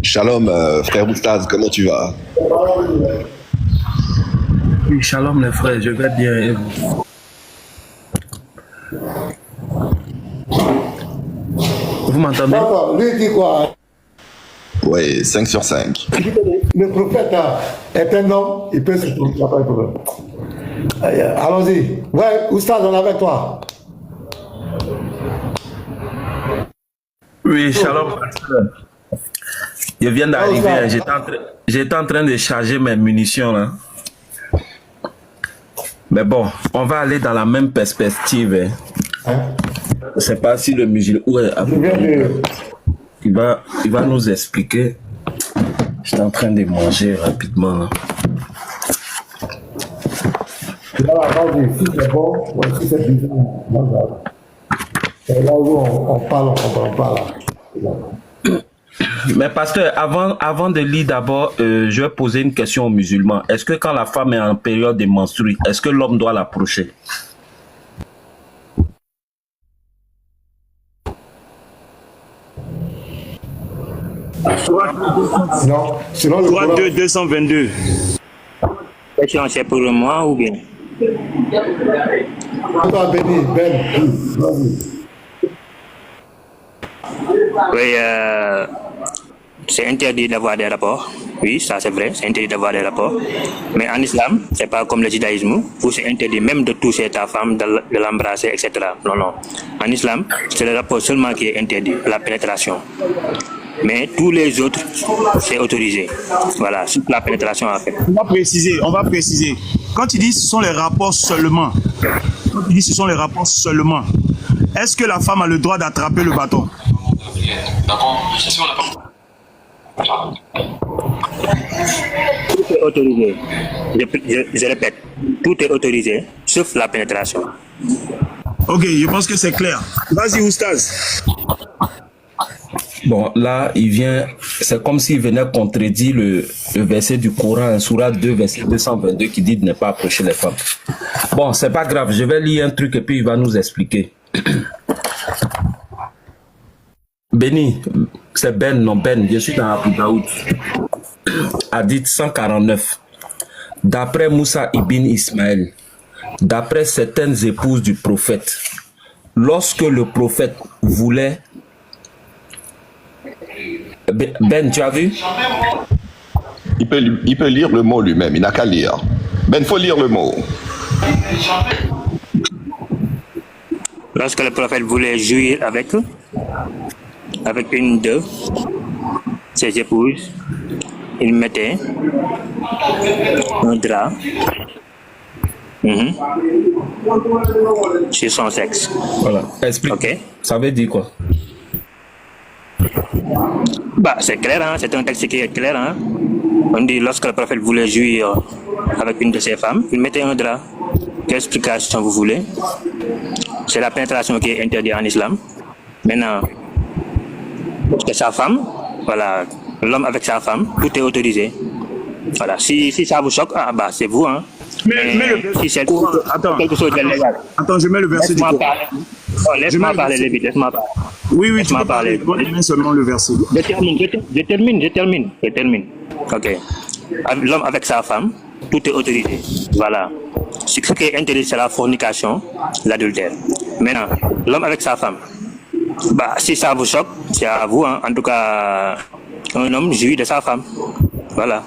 Shalom, frère Oustaz, comment tu vas? Oui, shalom les frères, je vais bien et vous? Vous m'entendez? D'accord, lui dit quoi? Oui, 5 sur 5. Le prophète est un homme, il peut se tromper, il n'y a pas de problème. Allons-y. Ouais, Oustaz, on est avec toi. Oui, shalom. Je viens d'arriver, j'étais en train de charger mes munitions là. Mais bon, on va aller dans la même perspective. Je ne sais pas si le musulman il va nous expliquer. J'étais en train de manger rapidement là. Si c'est bon, si c'est bizarre, c'est là où on parle, on ne comprend pas là. Mais pasteur, avant de lire d'abord, je vais poser une question aux musulmans. Est-ce que quand la femme est en période de menstrues, est-ce que l'homme doit l'approcher? Non, sinon le Coran 2, 222. Question, c'est pour moi ou bien? Oui, c'est interdit d'avoir des rapports. Oui, ça c'est vrai, c'est interdit d'avoir des rapports. Mais en islam, c'est pas comme le judaïsme, où c'est interdit même de toucher ta femme, de l'embrasser, etc. Non, non. En islam, c'est le rapport seulement qui est interdit, la pénétration. Mais tous les autres, c'est autorisé. Voilà, toute la pénétration à faire. On va préciser. Quand tu dis ce sont les rapports seulement, est-ce que la femme a le droit d'attraper le bâton? Tout est autorisé. Je répète, tout est autorisé, sauf la pénétration. Ok, je pense que c'est clair. Vas-y, Oustaz. Bon, là, c'est comme s'il venait contredire le verset du Coran, Sourate 2, verset 222, qui dit de ne pas approcher les femmes. Bon, c'est pas grave, je vais lire un truc et puis il va nous expliquer. Béni, c'est Ben, non Ben, je suis dans Abu Daoud. Hadith 149. D'après Moussa ibn Ismaël, d'après certaines épouses du prophète, lorsque le prophète voulait... Ben, tu as vu? Il peut lire le mot lui-même, il n'a qu'à lire. Ben, il faut lire le mot. Lorsque le prophète voulait jouir avec une de ses épouses, il mettait un drap sur son sexe. Voilà, explique. Okay. Ça veut dire quoi? Bah, c'est clair, hein? C'est un texte qui est clair. Hein? On dit lorsque le prophète voulait jouir avec une de ses femmes, il mettait un drap. Quelle explication vous voulez? C'est la pénétration qui est interdite en islam. Maintenant, c'est sa femme, voilà, l'homme avec sa femme, tout est autorisé. Voilà, si ça vous choque, ah bah c'est vous, hein. Mais si c'est quelque chose de légal. Attends, je mets le verset du Coran. Laisse-moi parler, Lévi, laisse-moi parler. Oui, tu peux parler. Je mets seulement le verset. Je termine. Ok. L'homme avec sa femme, tout est autorisé. Voilà. Ce qui est interdit, c'est la fornication, l'adultère. Maintenant, l'homme avec sa femme, bah, si ça vous choque, c'est à vous, hein. En tout cas, un homme jouit de sa femme. Voilà.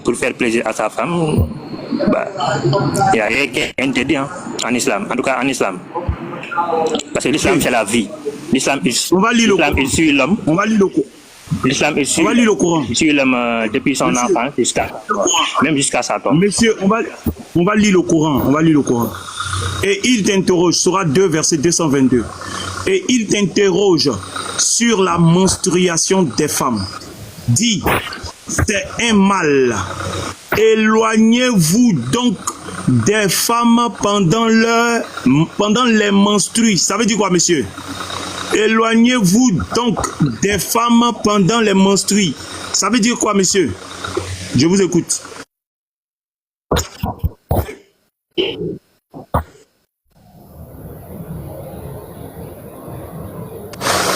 Pour faire plaisir à sa femme, bah, il n'y a rien qui est interdit, hein, en islam. En tout cas, en islam. Parce que l'islam, c'est la vie. L'islam, il suit l'homme. On va lire le Coran. L'islam, il suit l'homme depuis son enfance jusqu'à sa tombe. Monsieur, on va lire le Coran. Et il t'interroge, Sourate 2, verset 222. et il t'interroge sur la menstruation des femmes, dis, c'est un mal. Éloignez-vous donc des femmes pendant les menstrues. Ça veut dire quoi, monsieur? Éloignez-vous donc des femmes pendant les menstrues. Ça veut dire quoi, monsieur? Je vous écoute.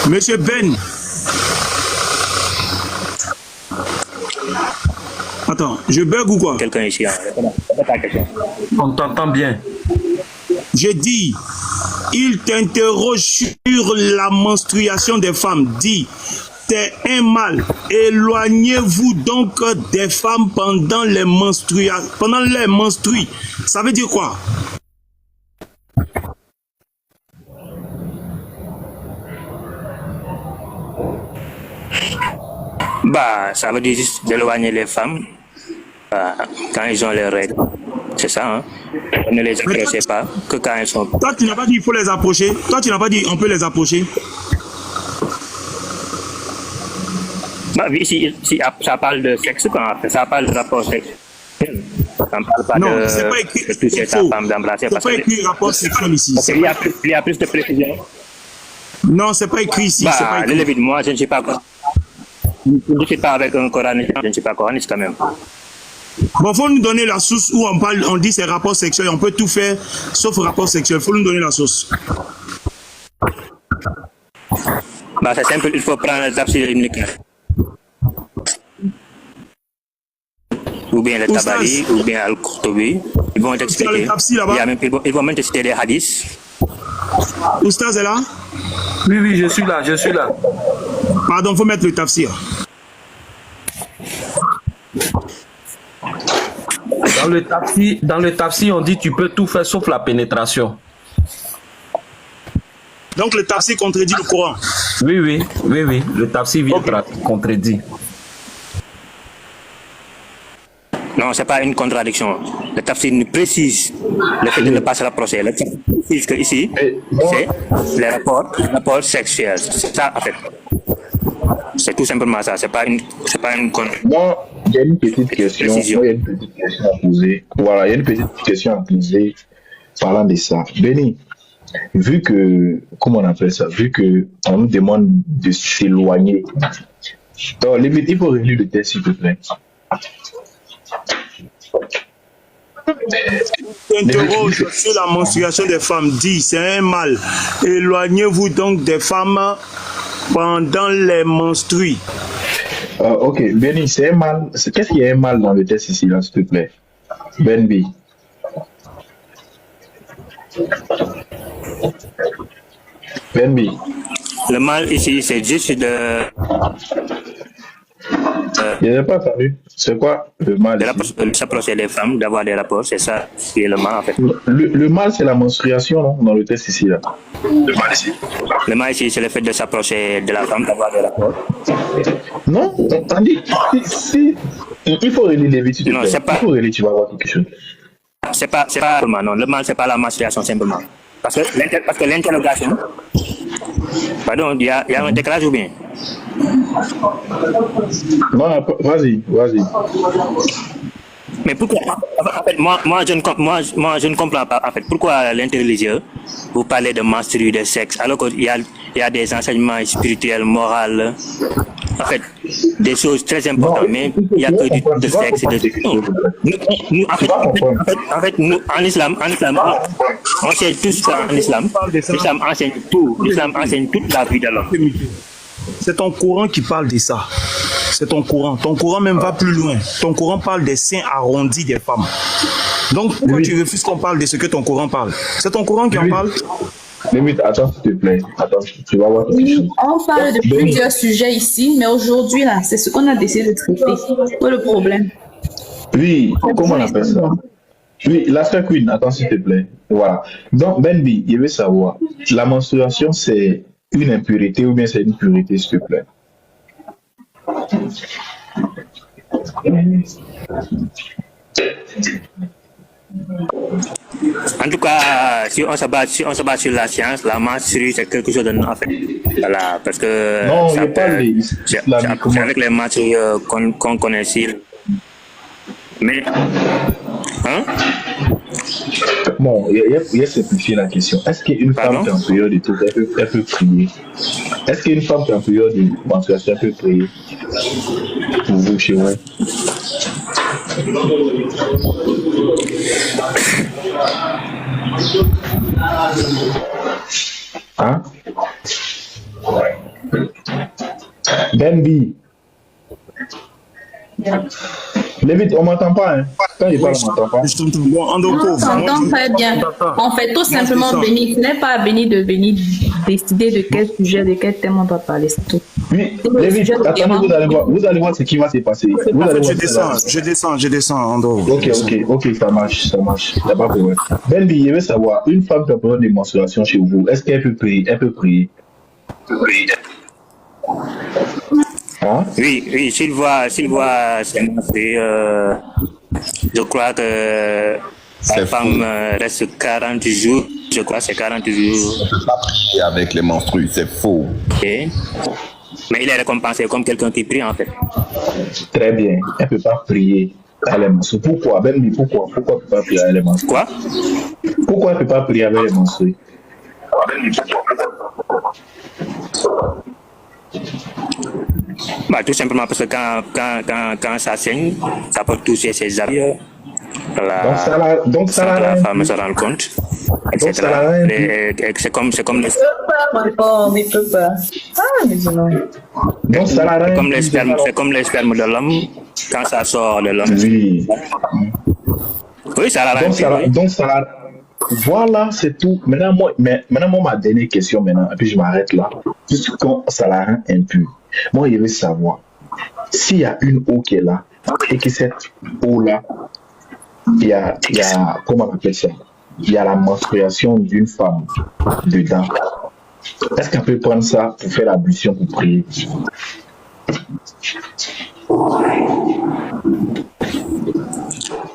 Monsieur Ben. Attends, je bug ou quoi? Quelqu'un ici, hein. On t'entend bien. J'ai dit, il t'interroge sur la menstruation des femmes. Dis, c'est un mal. Éloignez-vous donc des femmes pendant les menstrues. Ça veut dire quoi? Bah, ça veut dire juste d'éloigner les femmes quand ils ont les règles. C'est ça, hein? On ne les approche pas que quand elles sont... Toi, tu n'as pas dit qu'il faut les approcher. Toi, tu n'as pas dit on peut les approcher. Bah oui, si ça parle de sexe, ça parle de rapport sexuel. Ça ne parle pas non, de... c'est pas écrit. de toucher sa femme, d'embrasser. C'est pas écrit rapport sexuel ici. Il y a plus de précision. Non, c'est pas écrit ici. Bah, le Lévite, moi, je ne suis pas... Je ne suis pas avec un coraniste, je ne suis pas coraniste quand même. Bon, faut nous donner la source où on dit c'est rapport sexuel. On peut tout faire sauf rapport sexuel. Faut nous donner la source. Bah, c'est simple, il faut prendre le tafsir unique. Ou bien le Tabari, ou bien Al-Qurtubi. Ils vont t'expliquer. Ils vont même te citer des hadiths. Oustaz est là? Oui, je suis là. Pardon, faut mettre le tafsir. Dans le tafsir, on dit tu peux tout faire sauf la pénétration. Donc le tafsir contredit le Coran. Oui. Le tafsir vient contredire. Non, ce n'est pas une contradiction. Le tafsir nous précise le fait de ne pas se rapprocher. Le tafsir précise que ici, c'est les rapports sexuels. C'est ça, en fait. C'est tout simplement ça. C'est pas une Moi, il y a une petite question. À poser. Voilà, il y a une petite question à poser parlant de ça. Benny, vu que, comment on appelle ça, vu que on nous demande de s'éloigner, il faut relire le texte, s'il te plaît. Interroge sur la menstruation des femmes, dit c'est un mal. Éloignez-vous donc des femmes pendant les menstrues. Ok, Benny, c'est un mal. Qu'est-ce qu'il y a un mal dans le texte ici, là, s'il te plaît? Benby. Benby. Le mal ici, c'est juste de... Je n'ai pas salué. C'est quoi le mal? De s'approcher des femmes, d'avoir des rapports, c'est ça qui est le mal en fait. Le mal, c'est la menstruation, non, dans le texte ici, là. Le mal ici, c'est le fait de s'approcher de la femme, d'avoir des rapports. Non, on dit, il faut relire les vêtements. Non, c'est pas... Il faut relire, tu vas voir quelque chose. C'est pas non, le mal, c'est pas la menstruation simplement. Parce que l'interrogation... Pardon, il y a un décalage ou bien? Non, vas-y. Mais pourquoi? En fait, moi, je ne comprends pas. En fait, pourquoi l'interreligieux vous parlez de menstrues, de sexe, alors qu'il y a des enseignements spirituels, moraux, en fait, des choses très importantes, mais il n'y a que de sexe. En fait, nous, en islam, on sait tout ça en islam. L'islam enseigne tout. L'islam enseigne toute la vie de l'homme. C'est ton Coran qui parle de ça. C'est ton Coran. Ton Coran même va plus loin. Ton Coran parle des seins arrondis des femmes. Donc, pourquoi tu refuses qu'on parle de ce que ton Coran parle? C'est ton Coran qui en parle? Limite, attends, s'il te plaît. Attends, tu vas voir. Oui, on parle de plusieurs sujets ici, mais aujourd'hui, là, c'est ce qu'on a décidé de traiter. Quel est le problème? Oui, comment on appelle ça? Oui, la sœur Queen, attends, s'il te plaît. Voilà. Donc, Benby, il veut savoir, la menstruation, c'est une impurité ou bien c'est une purité, s'il te plaît? En tout cas, si on se bat sur la science, la menstruation c'est quelque chose de non fait. Voilà, parce que Non, il ça n'y a pas peut- les c'est islamiquement. avec les matchs qu'on connaît ici. Mais, hein? Bon, il y a simplifié la question. Est-ce qu'une femme qui est en période de tout, elle peut prier? Est-ce qu'une femme qui est en période de menstruation peut prier pour vous chez vous? Hein? Benby. Lévite, on m'entend pas, hein? Quand il parle, on m'entend pas. Je t'entends. Bon, Andoko, On s'entend très bien. On fait tout simplement béni. Ce n'est pas béni de venir décider de quel sujet, de quel thème on doit parler. C'est tout. Oui, Lévite, attendez, vous allez voir ce qui va se passer. Vous allez voir Je descends, Ando. Ok, ça marche. T'as pas de problème. Benby, je veux savoir, une femme qui a besoin de menstruation chez vous, est-ce qu'elle peut prier? Elle peut prier. Hein? Oui, s'il voit c'est menstrué, je crois que la femme reste 40 jours. Je crois que c'est 40 jours. On peut pas prier avec les menstrues, c'est faux. Ok. Mais il est récompensé comme quelqu'un qui prie en fait. Très bien. Elle ne peut pas prier avec les menstrues. Pourquoi? Benby, pourquoi elle ne peut pas prier avec les menstrues? Quoi? Pourquoi elle ne peut pas prier avec les menstrues? Bah, tout simplement parce que quand ça saigne, ça peut toucher ses habits. Donc ça la femme se rend compte, etc. Et c'est comme les... Oh, mais peut pas. Ah, mais non. Donc ça c'est comme les spermes de l'homme quand ça sort de l'homme. Oui. Oui, ça ralentit. Donc ça. Voilà, c'est tout. Maintenant, ma dernière question maintenant, et puis je m'arrête là. Puisque ça la rend impure. Moi, je veux savoir s'il y a une eau qui est là et que cette eau-là, il y a, comment on appelle ça? Il y a la menstruation d'une femme dedans. Est-ce qu'elle peut prendre ça pour faire l'ablution pour prier?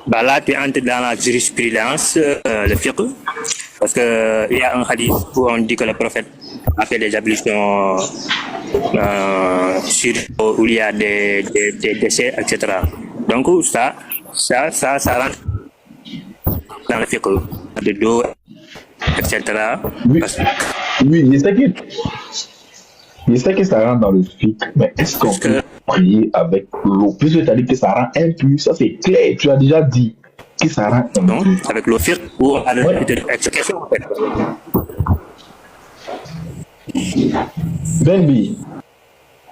Bah là, tu entres dans la jurisprudence, le fiqh, parce que il y a un hadith où on dit que le prophète a fait des ablutions sur où il y a des décès, etc. Donc ça rentre dans le fiqh, de dos, etc. Oui, je sais que ça rentre dans le fiqh, mais est-ce qu'on peut prier avec l'eau? Puisque tu as dit que ça rend impur, ça c'est clair, tu as déjà dit que ça rend impur. Non, avec l'eau fiqh ou avec l'explication en fait. Benby,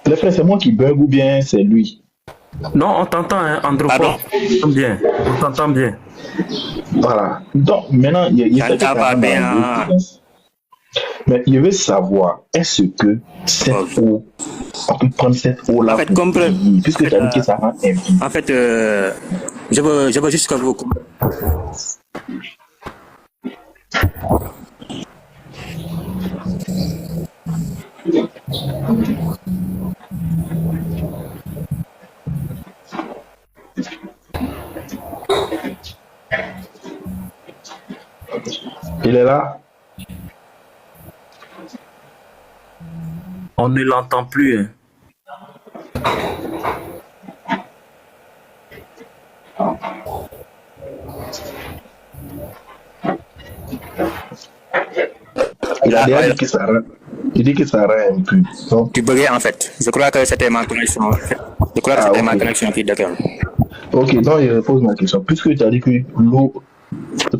le frère, c'est moi qui bug ou bien c'est lui? Non, on t'entend, hein, Andrew. On t'entend bien. Voilà. Donc, maintenant, il y a mais je veux savoir, est-ce que cette eau, on peut prendre cette eau-là en fait, puisque tu as dit que ça rend impur. En fait, je veux juste que vous... Il est là? On ne l'entend plus. Hein. Il a déjà dit que ça rend. Il dit que ça rend impur. Tu buguais en fait. Je crois que c'était ma connexion. Je crois que c'était ma connexion qui déconne. Ok, donc je pose ma question. Puisque tu as dit que l'eau,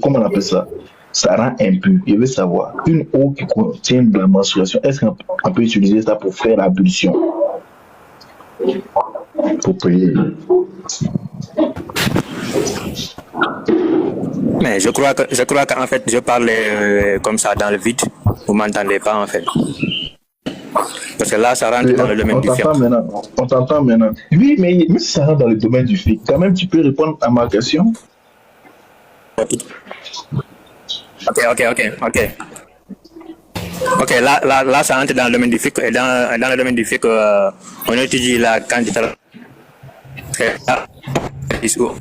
comment on appelle ça? Ça rend impur. Je veux savoir, une eau qui contient de la menstruation, est-ce qu'on peut utiliser ça pour faire l'ablution? Pour prier. Mais je crois qu'en fait, je parlais comme ça dans le vide. Vous m'entendez pas en fait. Parce que là, ça rentre dans le domaine du fiqh. On t'entend maintenant. Oui, mais si ça rentre dans le domaine du fiqh, quand même, tu peux répondre à ma question? Ok, là, ça entre dans le domaine du fiqh. Et dans le domaine du fiqh, on étudie la quantité.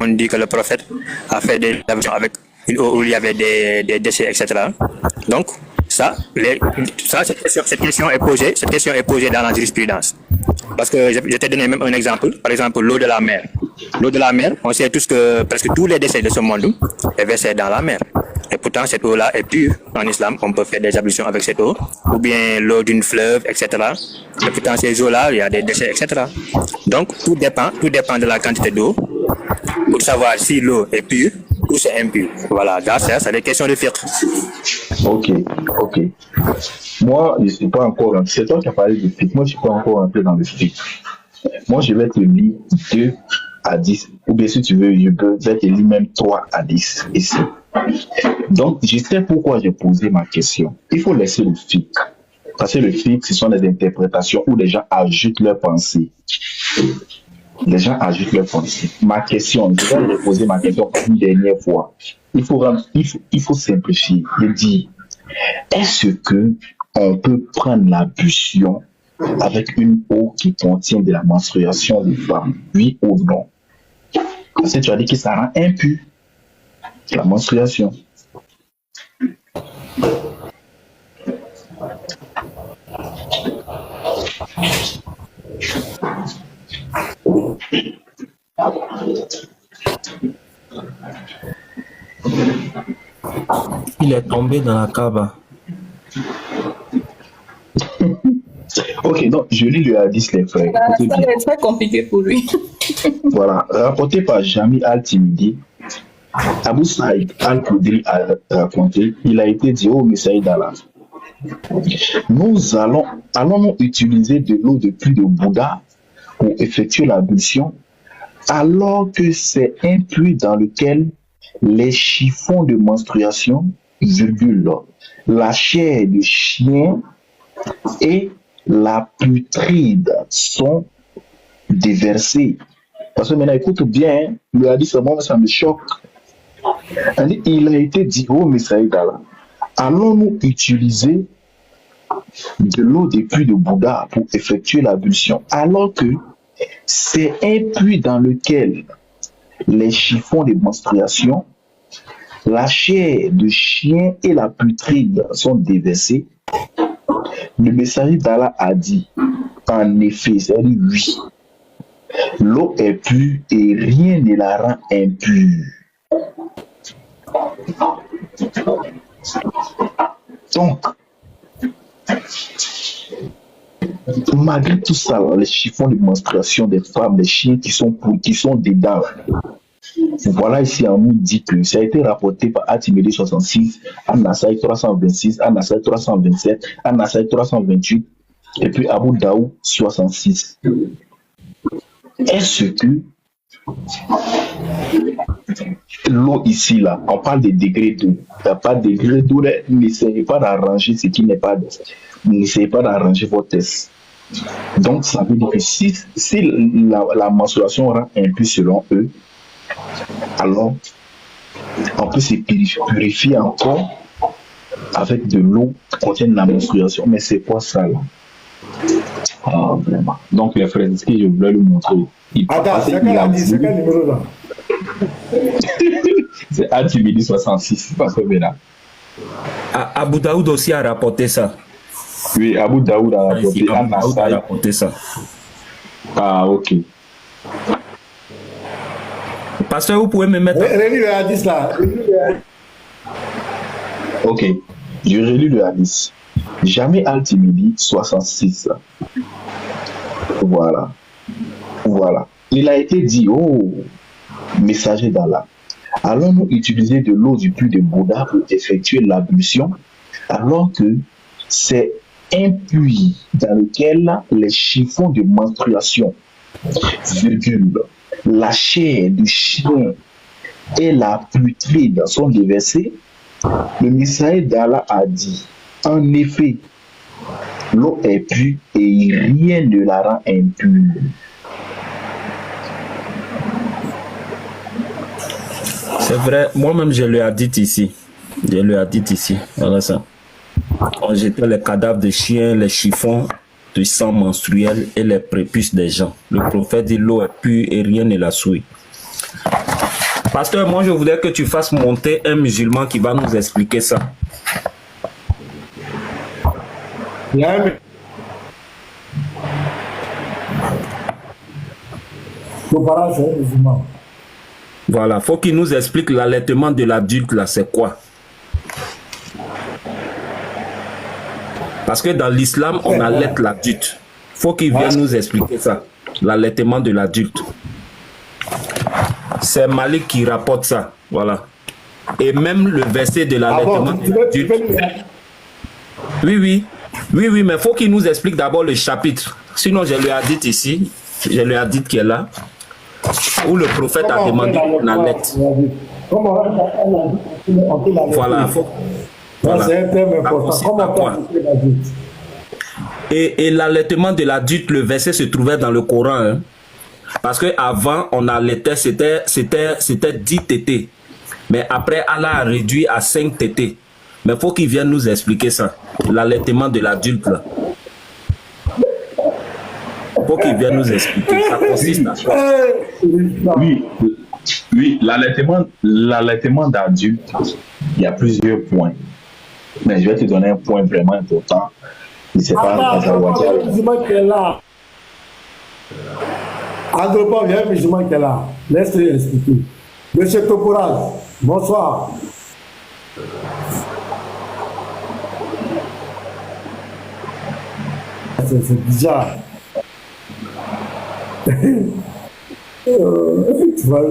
On dit que le prophète a fait des ablutions avec une eau où il y avait des déchets, etc. Donc, cette question est posée dans la jurisprudence. Parce que je t'ai donné même un exemple, par exemple l'eau de la mer. L'eau de la mer, on sait tous que presque tous les déchets de ce monde est versé dans la mer. Et pourtant, cette eau-là est pure. En islam, on peut faire des ablutions avec cette eau, ou bien l'eau d'une fleuve, etc. Et pourtant, ces eaux-là, il y a des déchets, etc. Donc, tout dépend de la quantité d'eau pour savoir si l'eau est pure ou c'est impur. Voilà, c'est des questions de fiqh. Ok. Moi, je ne suis pas encore... C'est toi qui as parlé de fiqh. Moi, je ne suis pas encore entré dans le fiqh. Moi, je vais te lire 2 à 10. Ou bien si tu veux, je vais te lire même 3 à 10 ici. Donc, je sais pourquoi j'ai posé ma question. Il faut laisser le fiqh. Parce que le fiqh, ce sont des interprétations où les gens ajoutent leurs pensées. Les gens ajoutent leurs pensées. Ma question, je vais poser ma question une dernière fois. Il faut simplifier et dire, est-ce que on peut prendre l'ablution avec une eau qui contient de la menstruation des femmes, oui ou non? Parce que tu as dit que ça rend impur la menstruation. Il est tombé dans la cave. Ok, donc je lis le hadith, les frères. Ça va être très compliqué pour lui. Voilà, rapporté par Jami Al-Timidi, Abu Saïd Al-Khudri a raconté, il a été dit au Messaïd d'Allah, nous allons utiliser de l'eau de pluie de Bouddha pour effectuer l'ablution, alors que c'est un puits dans lequel les chiffons de menstruation, la chair de chien et la putride sont déversés. Parce que maintenant, écoute bien, le hadith, moi, ça me choque. Il a été dit au Messaïd d'Allah, allons-nous utiliser de l'eau des puits de Bouddha pour effectuer l'ablution, alors que c'est un puits dans lequel les chiffons de menstruation, la chair de chien et la putride sont déversés. Le messager d'Allah a dit, en effet, c'est-à-dire oui, l'eau est pure et rien ne la rend impure. Donc, malgré tout ça, les chiffons de menstruation des femmes, des chiens qui sont dedans, voilà ici on nous dit que ça a été rapporté par At-Tirmidhi 66, An-Nasaï 326, An-Nasaï 327, An-Nasaï 328 et puis Abu Daoud 66. Est-ce que l'eau ici là, on parle des degrés d'eau, il n'y a pas de degrés d'eau, n'essayez pas d'arranger ce qui n'est pas, n'essayez pas d'arranger vos tests. Donc ça veut dire que si la menstruation rend impure selon eux, alors on peut se purifier encore avec de l'eau qui contient de la menstruation. Mais c'est quoi ça là? Ah, vraiment. Donc les frères, ce que je voulais lui montrer. Attends, c'est quel numéro là? C'est At-Tirmidhi 66, parce que là. Abu Daoud aussi a rapporté ça. Oui, Abu Daoud a rapporté ça. Ah, ok. Pasteur, vous pouvez me mettre... Relis le hadith là. Ok, je relis le hadith. Jamais Al-Tirmidhi 66. Voilà. Il a été dit, oh, messager d'Allah, allons-nous utiliser de l'eau du puits de Bouddha pour effectuer l'ablution, alors que c'est un puits dans lequel les chiffons de menstruation, la chair du chien et la putride sont déversés? Le messager d'Allah a dit, en effet, l'eau est pure et rien ne la rend impure. C'est vrai, moi-même je lui ai dit ici. Voilà ça. On jetait les cadavres de chiens, les chiffons de sang menstruel et les prépuces des gens. Le prophète dit l'eau est pure et rien ne la souille. Pasteur, moi je voudrais que tu fasses monter un musulman qui va nous expliquer ça. Il y a un musulman. Voilà, faut qu'il nous explique l'allaitement de l'adulte là, c'est quoi? Parce que dans l'islam, on allait l'adulte. Faut qu'il vienne nous expliquer ça, l'allaitement de l'adulte. C'est Malik qui rapporte ça, voilà. Et même le verset de l'allaitement de l'adulte. Oui, mais faut qu'il nous explique d'abord le chapitre. Sinon, je lui ai dit ici, je lui ai dit qu'il est là, où le prophète a demandé qu'on allaite. Voilà. Voilà. C'est un thème important. Et l'allaitement de l'adulte, le verset se trouvait dans le Coran. Hein? Parce qu'avant, on allaitait, c'était 10 tétés. Mais après, Allah a réduit à 5 tétés. Mais il faut qu'il vienne nous expliquer ça. L'allaitement de l'adulte. Il faut qu'il vienne nous expliquer. Ça consiste à quoi? Oui, l'allaitement d'adulte, il y a plusieurs points. Mais je vais te donner un point vraiment important. C'est pas un musulman qui est là. Andropov, il y a un musulman qui est là. Laisse-le expliquer. Monsieur Toporaz, bonsoir. C'est bizarre. Tu vois,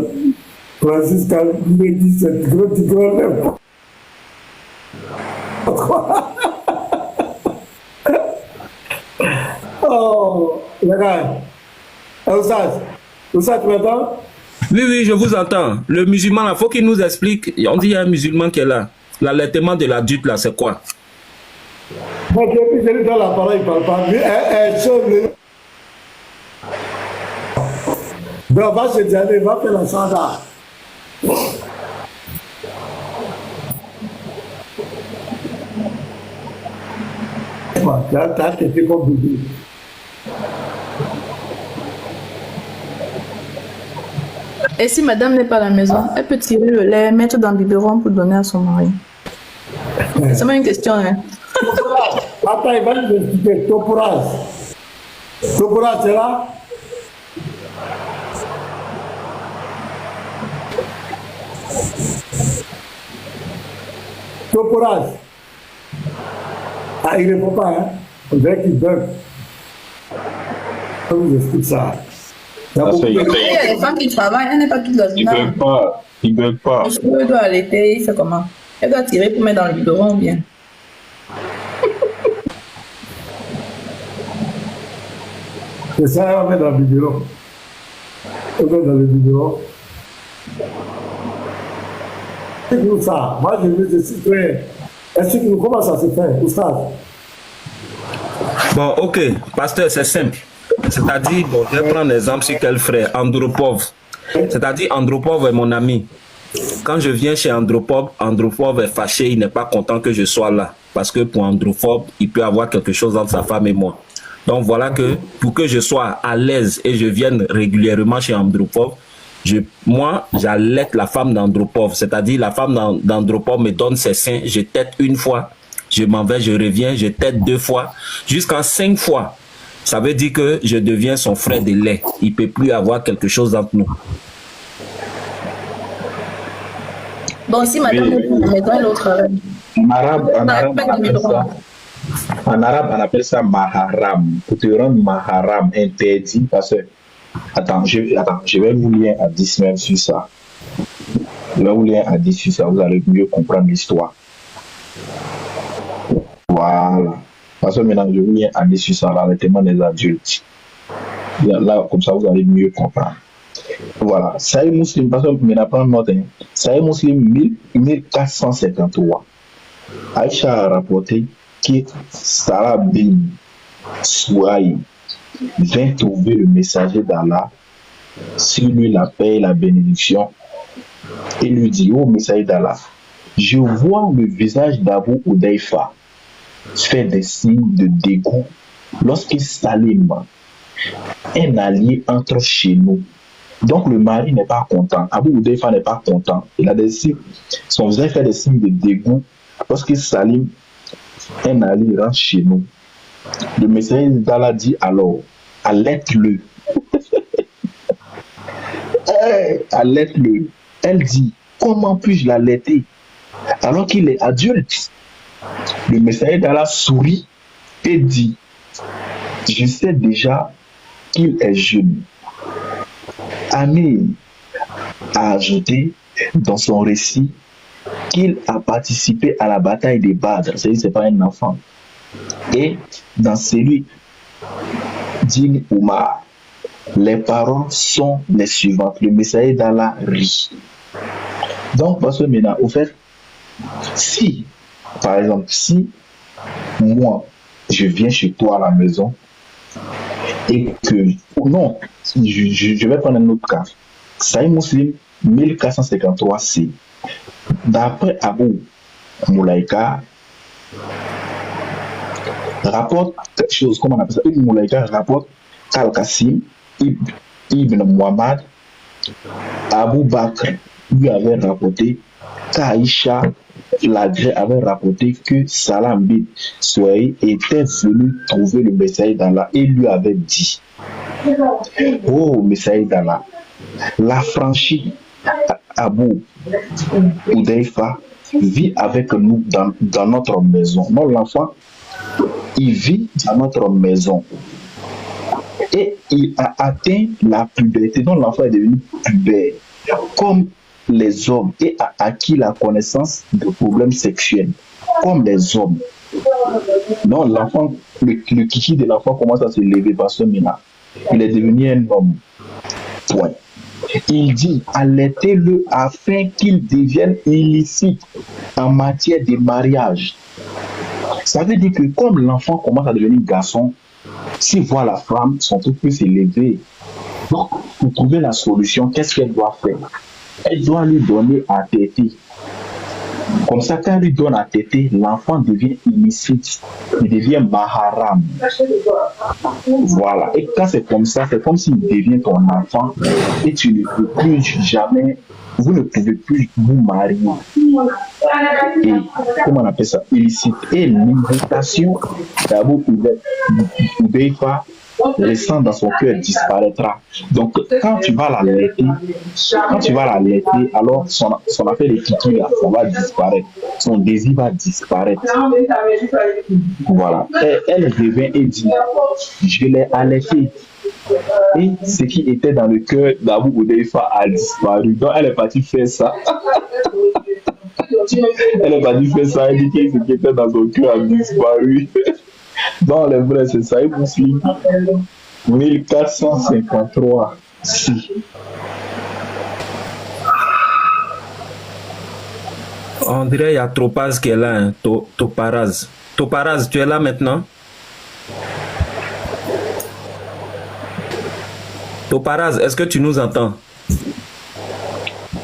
Francis, quand il dit c'est gros, tu gros même. Oh, regarde. Oussad, tu m'entends? Oui, je vous entends. Le musulman, il faut qu'il nous explique. On dit qu'il y a un musulman qui est là. L'allaitement de l'adulte, là, c'est quoi? Bon, je lui donne la parole, il ne parle pas. Donc, va se dire, va faire la sanda. T'as été comme bébé. Et si madame n'est pas à la maison, elle peut tirer le lait, mettre dans le biberon pour donner à son mari. C'est seulement une question, hein. Attends, il va nous expliquer. Toporaz, c'est là? Toporaz. Ah, il ne répond pas, hein. On dirait qu'il bug. Je vous explique ça. Il y a des femmes qui travaillent, elle n'est pas toute la journée. Il ne bug pas. Elle doit allaiter, il fait comment? Elle doit tirer pour mettre dans le biberon ou bien? C'est ça, elle va mettre dans le biberon. Elle va mettre dans le biberon. C'est tout ça. Moi, je veux expliquer. Comment ça se fait, Oustaz? Bon, ok, pasteur, c'est simple. C'est-à-dire, bon, je vais prendre l'exemple sur quel frère, Andropov. C'est-à-dire, Andropov est mon ami. Quand je viens chez Andropov, Andropov est fâché, il n'est pas content que je sois là. Parce que pour Andropov, il peut avoir quelque chose entre sa femme et moi. Donc voilà que pour que je sois à l'aise et je vienne régulièrement chez Andropov, moi, j'allaite la femme d'Andropov. C'est-à-dire, la femme d'Andropov me donne ses seins, je tète une fois, je m'en vais, je reviens, je tète 2 fois, jusqu'à 5 fois. Ça veut dire que je deviens son frère de lait. Il ne peut plus avoir quelque chose entre nous. Bon, si madame est dans l'autre. En arabe, on appelle ça maharam. Pour te rendre maharam interdit, parce que. Attends, je vais vous lire à 10 même sur ça. Je vais vous lire à 10 sur ça, vous allez mieux comprendre l'histoire. Voilà. Parce que maintenant, je vous lis à 10 sur ça, l'allaitement des adultes. Là, comme ça, vous allez mieux comprendre. Voilà. Sahih Muslim, parce que maintenant, prends note. Sahih Muslim 1453. Aïcha a rapporté que Sarah bin Souaï vint trouver le messager d'Allah, sur lui la paix et la bénédiction, et lui dit: ô messager d'Allah, je vois le visage d'Abu Hudayfa faire des signes de dégoût lorsque Salim, un allié, entre chez nous Donc le mari n'est pas content. Abou Oudeifa n'est pas content. Il a des signes, son visage fait des signes de dégoût parce que Salim, un Ali, rentre chez nous. Le messager d'Allah dit alors, allaite-le. Allaite-le. Elle dit, comment puis-je l'allaiter alors qu'il est adulte? Le messager d'Allah sourit et dit, je sais déjà qu'il est jeune. Amir a ajouté dans son récit qu'il a participé à la bataille des Badr, c'est-à-dire c'est pas un enfant. Et dans celui d'Ibn Omar, les paroles sont les suivantes. Le messager d'Allah rit. Donc, parce que maintenant, au fait, si, par exemple, si moi, je viens chez toi à la maison et que, non, je vais prendre un autre cas. Sahih Muslim 1453C. D'après Abu Moulaïka, rapporte quelque chose, comment on appelle ça? Ibn Moulaïka rapporte qu'Al-Qasim, Ibn Muhammad, Abu Bakr lui avait rapporté qu'Aïcha Flagré avait rapporté que Salam bin Souaï était venu trouver le messager d'Allah et lui avait dit: oh messager d'Allah, l'affranchi Abu Oudeifa vit avec nous dans notre maison. Non, l'enfant, il vit dans notre maison. Et il a atteint la puberté, donc l'enfant est devenu pubère, comme les hommes, et a acquis la connaissance de problèmes sexuels, comme les hommes. Donc l'enfant, le kiki de l'enfant commence à se lever parce que maintenant, il est devenu un homme. Point. Il dit, allaitez-le afin qu'il devienne illicite en matière de mariage. Ça veut dire que comme l'enfant commence à devenir garçon, s'il voit la femme, son truc peut s'élever. Donc, pour trouver la solution, qu'est-ce qu'elle doit faire? Elle doit lui donner à téter. Comme ça, quand elle lui donne à téter, l'enfant devient illicite. Il devient maharam. Voilà. Et quand c'est comme ça, c'est comme s'il devient ton enfant et tu ne peux plus jamais, vous ne pouvez plus vous marier. Et comment on appelle ça? Illicite. Et l'invitation d'Abou Oudeifa, le sang dans son cœur disparaîtra. Donc, quand tu vas l'allaiter, alors son affaire de kiki là, ça va disparaître. Son désir va disparaître. Voilà. Et elle revient et dit, je l'ai allaité. Et ce qui était dans le cœur d'Abou Oudeifa a disparu. Donc, elle est partie faire ça. Elle est partie faire ça. Elle dit que ce qui était dans son cœur a disparu. Dans les vrais, c'est Sahih Muslim 1453. Si. On dirait qu'il y a Topaz qui est là, hein. Toparaz. Toparaz, tu es là maintenant? Toparaz, est-ce que tu nous entends?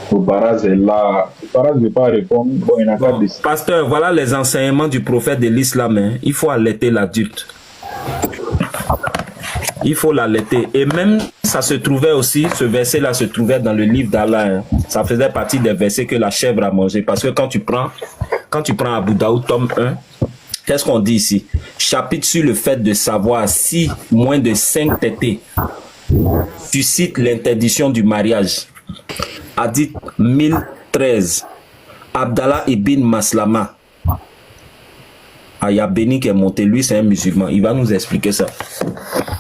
Toparaz est là. Toparaz ne veut pas répondre. Bon, il n'a pas de... Pasteur, voilà les enseignements du prophète de l'islam. Hein. Il faut allaiter l'adulte. Il faut l'allaiter. Et même, ça se trouvait aussi, ce verset-là se trouvait dans le livre d'Allah. Hein. Ça faisait partie des versets que la chèvre a mangé. Parce que quand tu prends Abu Daoud, tome 1, qu'est-ce qu'on dit ici? Chapitre sur le fait de savoir si moins de 5 tétés suscite l'interdiction du mariage. Hadith 1013. Abdallah ibn Maslama. Ah, il y a Béni qui est monté. Lui, c'est un musulman. Il va nous expliquer ça.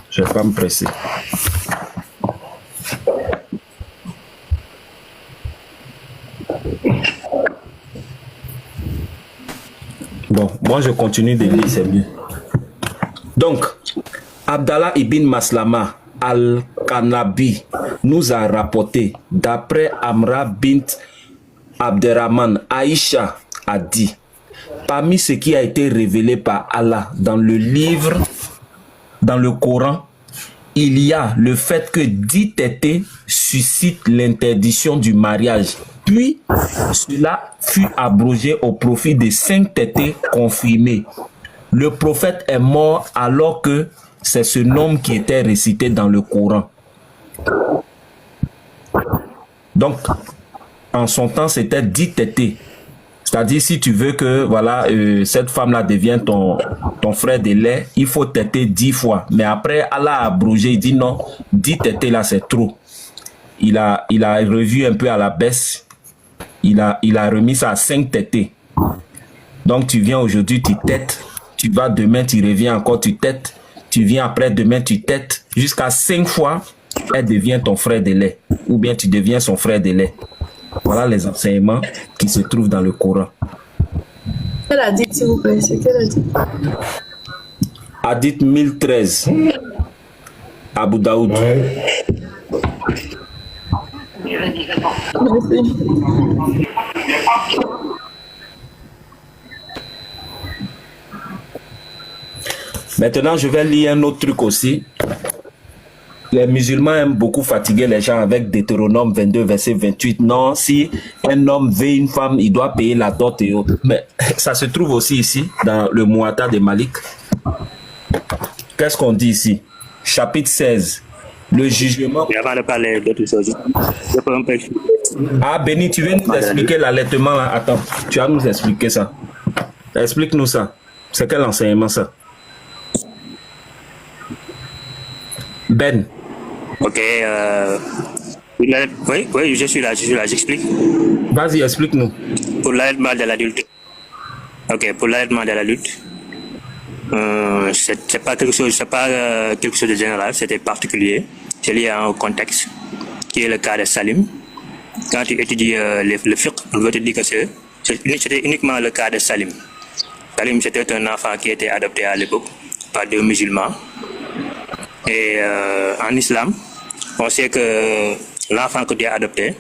Je ne vais pas me presser. Bon, moi, je continue de lire, c'est mieux. Donc, Abdallah ibn Maslama al-Kanabi nous a rapporté, d'après Amra bint Abderrahman, Aïcha a dit, parmi ce qui a été révélé par Allah dans le livre, dans le Coran, il y a le fait que 10 tétés suscitent l'interdiction du mariage. Puis, cela fut abrogé au profit de 5 tétés confirmés. Le prophète est mort alors que c'est ce nom qui était récité dans le Coran. Donc, en son temps, c'était 10 tétés. C'est-à-dire, si tu veux que voilà, cette femme-là devienne ton frère de lait, il faut téter 10 fois. Mais après, Allah a abrogé, il dit non, 10 tétés là, c'est trop. Il a revu un peu à la baisse. Il a remis ça à 5 tétés. Donc, tu viens aujourd'hui, tu têtes. Tu vas demain, tu reviens encore, tu têtes. Tu viens après demain, tu têtes. Jusqu'à 5 fois, elle devient ton frère de lait. Ou bien tu deviens son frère de lait. Voilà les enseignements qui se trouvent dans le Coran. Quel hadith, s'il vous plaît? C'est quel hadith? Hadith 1013. Abu Daoud. Maintenant, je vais lire un autre truc aussi. Les musulmans aiment beaucoup fatiguer les gens avec Deutéronome 22, verset 28. Non, si un homme veut une femme, il doit payer la dot et autres. Mais ça se trouve aussi ici, dans le Muwatta de Malik. Qu'est-ce qu'on dit ici? Chapitre 16. Le jugement. Et avant de parler d'autres choses, je peux un peu... Ah, Béni, tu viens nous expliquer l'allaitement là. Attends, tu vas nous expliquer ça. Explique-nous ça. C'est quel enseignement ça? Ben. Ok, oui, je suis là, j'explique. Vas-y, explique-nous. Pour l'allaitement de l'adulte. Ok, pour l'allaitement de l'adulte, c'est pas quelque chose de général, c'était particulier. C'est lié à un contexte, qui est le cas de Salim. Quand tu étudies le fiqh, on va te dire que c'était uniquement le cas de Salim. Salim, c'était un enfant qui était adopté à l'époque par 2 musulmans. Et en islam, on sait que l'enfant que tu as adopté,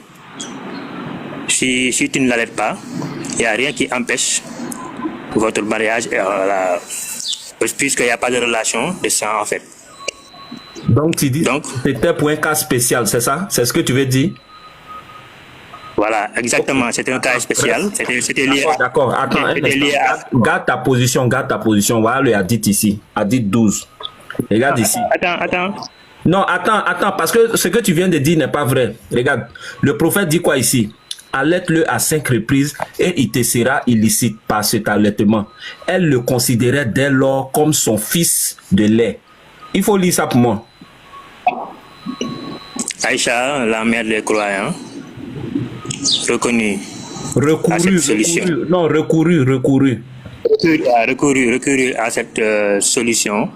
si tu ne l'allaites pas, il n'y a rien qui empêche votre mariage, puisqu'il n'y a pas de relation de sang en fait. Donc tu dis, c'était pour un cas spécial, c'est ça? C'est ce que tu veux dire? Voilà, exactement, c'était un cas spécial. C'était lié à... D'accord, attends, garde ta position. Voilà le hadith ici, hadith 12. Regarde ici. Attends. Non, attends, parce que ce que tu viens de dire n'est pas vrai. Regarde, le prophète dit quoi ici? Allaite-le à 5 reprises et il te sera illicite par cet allaitement. Elle le considérait dès lors comme son fils de lait. Il faut lire ça pour moi. Aïcha, la mère des croyants, reconnue à cette solution. Recouru à cette solution.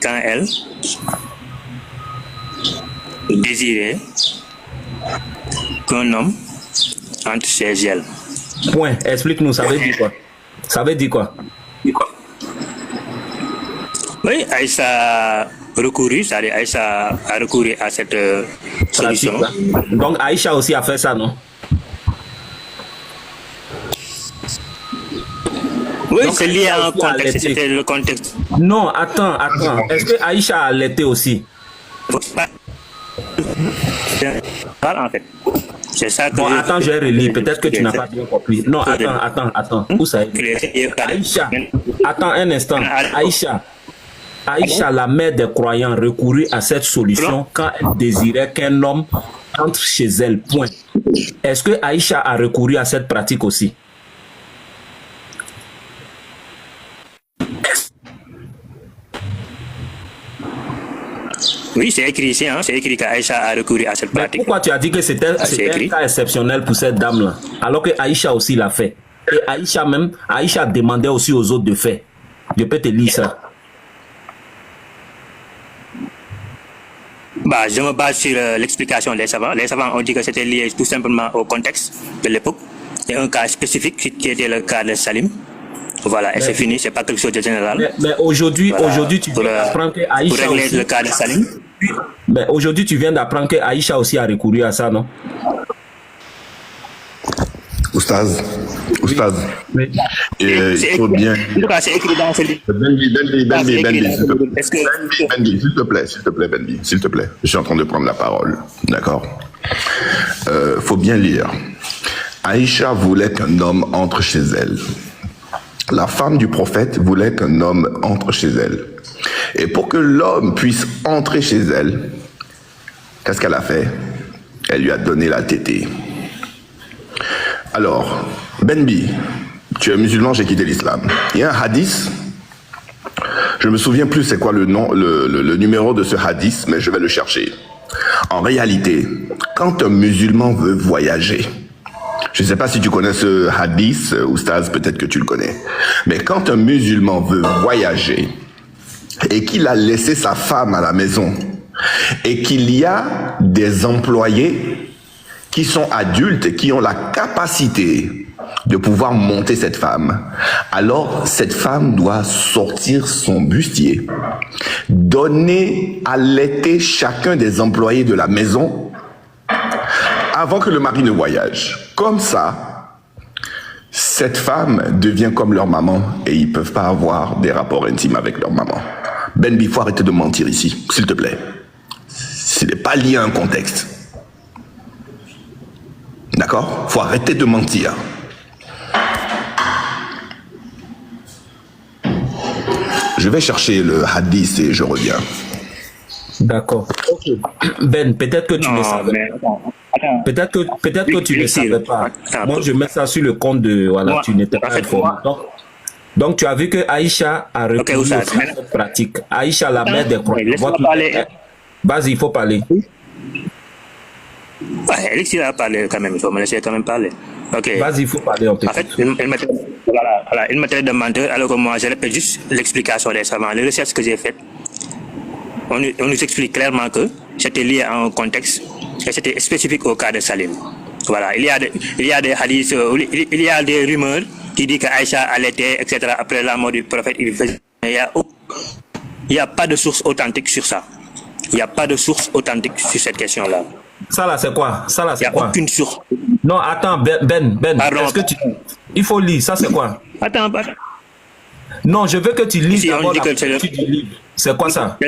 Quand elle désirait qu'un homme entre ses ailes. Point. Explique-nous, ça veut dire quoi? Ça veut dire quoi? Oui, Aïcha a recouru, c'est-à-dire Aïcha a recouru à cette solution. Donc Aïcha aussi a fait ça, non? Oui, c'est lié à un contexte, c'était le contexte. Non, attends. Est-ce que Aïcha a allaité aussi? En fait. C'est ça que... Bon, attends, je vais relire. Peut-être que tu n'as pas bien compris. Non, attends. Où ça est? Aïcha. Attends un instant. Aïcha, la mère des croyants, recourut à cette solution quand elle désirait qu'un homme entre chez elle. Point. Est-ce que Aïcha a recouru à cette pratique aussi? Oui, c'est écrit ici, c'est écrit qu'Aïcha a recouru à cette pratique. Mais pourquoi tu as dit que c'était un cas exceptionnel pour cette dame-là, alors que Aïcha aussi l'a fait? Et Aïcha demandait aussi aux autres de faire. Je peux te lire ça. Je me base sur l'explication des savants. Les savants ont dit que c'était lié tout simplement au contexte de l'époque. Il y a un cas spécifique qui était le cas de Salim. Voilà, et c'est fini, c'est pas quelque chose de général. Mais aujourd'hui, tu viens d'apprendre que Aïcha pour régler aussi... le cas de Salim. Mais aujourd'hui, tu viens d'apprendre que Aïcha aussi a recouru à ça, non? Oustaz. Oui. Il faut bien... En tout cas, c'est écrit dans ce livre. Bendy, s'il te plaît, Bendy, s'il te plaît. Je suis en train de prendre la parole, d'accord? Faut bien lire. Aïcha voulait qu'un homme entre chez elle. La femme du prophète voulait qu'un homme entre chez elle. Et pour que l'homme puisse entrer chez elle, qu'est-ce qu'elle a fait? Elle lui a donné la tétée. Alors, Benbi, tu es musulman, j'ai quitté l'islam. Il y a un hadith, je me souviens plus c'est quoi le nom, le numéro de ce hadith, mais je vais le chercher. En réalité, quand un musulman veut voyager, je ne sais pas si tu connais ce hadith, Oustaz, peut-être que tu le connais, mais quand un musulman veut voyager et qu'il a laissé sa femme à la maison et qu'il y a des employés qui sont adultes et qui ont la capacité de pouvoir monter cette femme, alors cette femme doit sortir son bustier, donner à allaiter chacun des employés de la maison avant que le mari ne voyage. Comme ça, cette femme devient comme leur maman et ils ne peuvent pas avoir des rapports intimes avec leur maman. Ben, il faut arrêter de mentir ici, s'il te plaît. Ce n'est pas lié à un contexte. D'accord? Il faut arrêter de mentir. Je vais chercher le hadith et je reviens. D'accord. Ben, peut-être que tu ne savais pas. Peut-être que tu ne savais pas. Moi, je mets ça sur le compte de... Voilà, tu n'étais pas informé. Donc, tu as vu que Aïcha a recouru à cette pratique. Aïcha, la mère des croyants. Vas-y, il faut parler. Elle a parlé quand même, il faut me laisser quand même parler. Okay. Vas-y, il faut parler. En fait, il m'a traité de menteur, alors que moi, je répète juste l'explication des savants. Les recherches que j'ai faites, on nous explique clairement que c'était lié à un contexte et c'était spécifique au cas de Salim. Voilà, il y a des hadiths, il y a des rumeurs qui disent qu'Aïcha allaitait, etc. après la mort du prophète. Il n'y a pas de source authentique sur ça. Il n'y a pas de source authentique sur cette question-là. Ça là, c'est quoi? Ça là, c'est quoi? Il n'y a aucune source. Non, attends, Ben. Est-ce que tu... Il faut lire. Ça, c'est quoi? Attends. Non, je veux que tu lises d'abord la partie du livre. C'est quoi ça?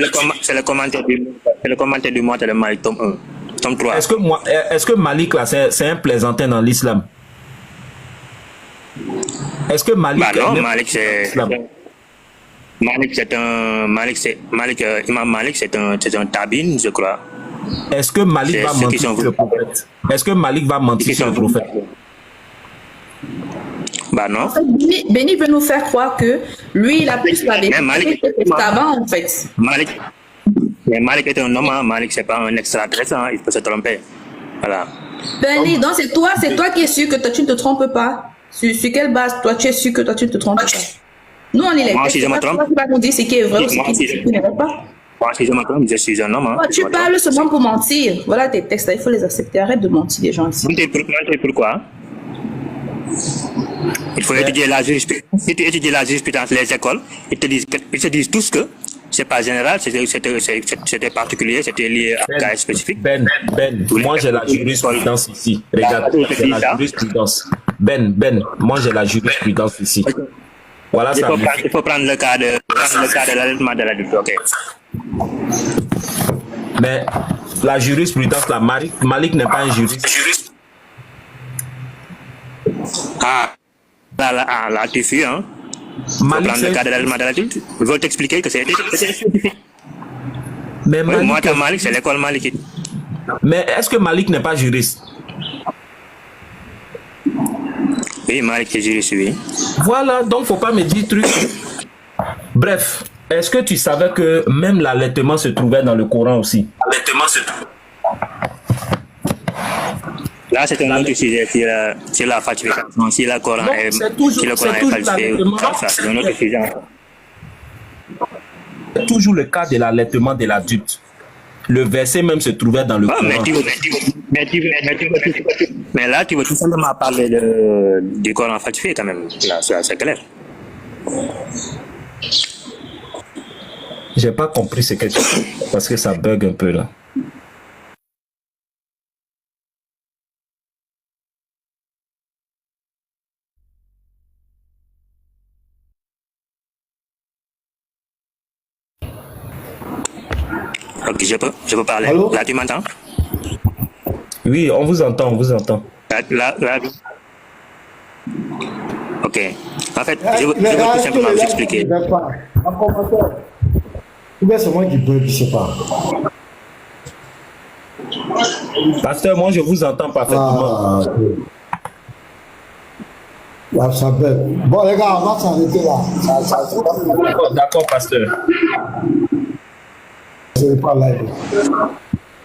C'est le commentaire du mois de Malik, tome 1. Tome 3. Est-ce que Malik, là, c'est un plaisantin dans l'islam? Est-ce que Malik... non, Malik, c'est... Imam Malik, c'est un tabine, je crois. Est-ce que Malik va mentir sur le prophète? Est-ce que Malik va mentir sur le prophète? Non. En fait, Béni veut nous faire croire que lui, il a plus parlé avant, en fait. Malik est un homme, Malik, c'est pas un extraterrestre, hein, il peut se tromper. Voilà. Béni, donc c'est toi qui es sûr que toi, tu ne te trompes pas. Sur quelle base, toi, tu es sûr que toi, tu ne te trompes pas? Nous, on est les moi, si je me trompe, tu vas nous dire ce qui est vrai ou ce qui n'est pas. Moi, si je me trompe, je suis un homme. Hein, tu parles seulement pour mentir. Voilà tes textes, il faut les accepter. Arrête de mentir, les gens ici. Pourquoi? Il faut étudier la jurisprudence. Si tu étudies la jurisprudence, les écoles, ils te disent tous que c'est pas général, c'était particulier, c'était lié à un cas spécifique. Moi j'ai la jurisprudence ici. Regarde, j'ai la jurisprudence. Moi j'ai la jurisprudence ici. Voilà, il faut prendre le cas de l'allaitement de l'adulte, ok. Mais la jurisprudence, là, Malik n'est pas un juriste. Là, tu fuis, hein. Il faut prendre le cas de l'allaitement de l'adulte. Je veux t'expliquer que c'est spécifique. Mais oui, moi, Malik, c'est l'école malikite. Mais est-ce que Malik n'est pas juriste? Oui, Malik est juriste, oui. Voilà, donc faut pas me dire truc. Bref, est-ce que tu savais que même l'allaitement se trouvait dans le Coran aussi? Là, c'est un autre sujet sur la falsification. Si le Coran est falsifié, c'est un autre sujet. C'est toujours le cas de l'allaitement de l'adulte. Le verset même se trouvait dans le Coran. Mais là, tu veux tout simplement parler du Coran falsifié quand même. Là, c'est clair. J'ai pas compris ce que tu dis parce que ça bug un peu là. Ok, je peux parler. Allô? Là, tu m'entends? Oui, on vous entend. Là. Ok. En fait, je veux tout simplement vous expliquer. Ou bien c'est moi qui bug, je sais pas. Pasteur, moi je vous entends parfaitement. Ça bête. Bon, les gars, on va s'arrêter là. D'accord, pasteur. C'est pas live.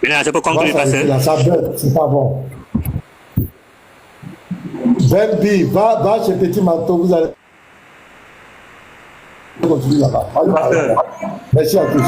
Maintenant, c'est pour conclure, pasteur. Ça bête, c'est pas bon. Ben B, va chez Petit Manteau, vous allez continuer là-bas. Merci à tous.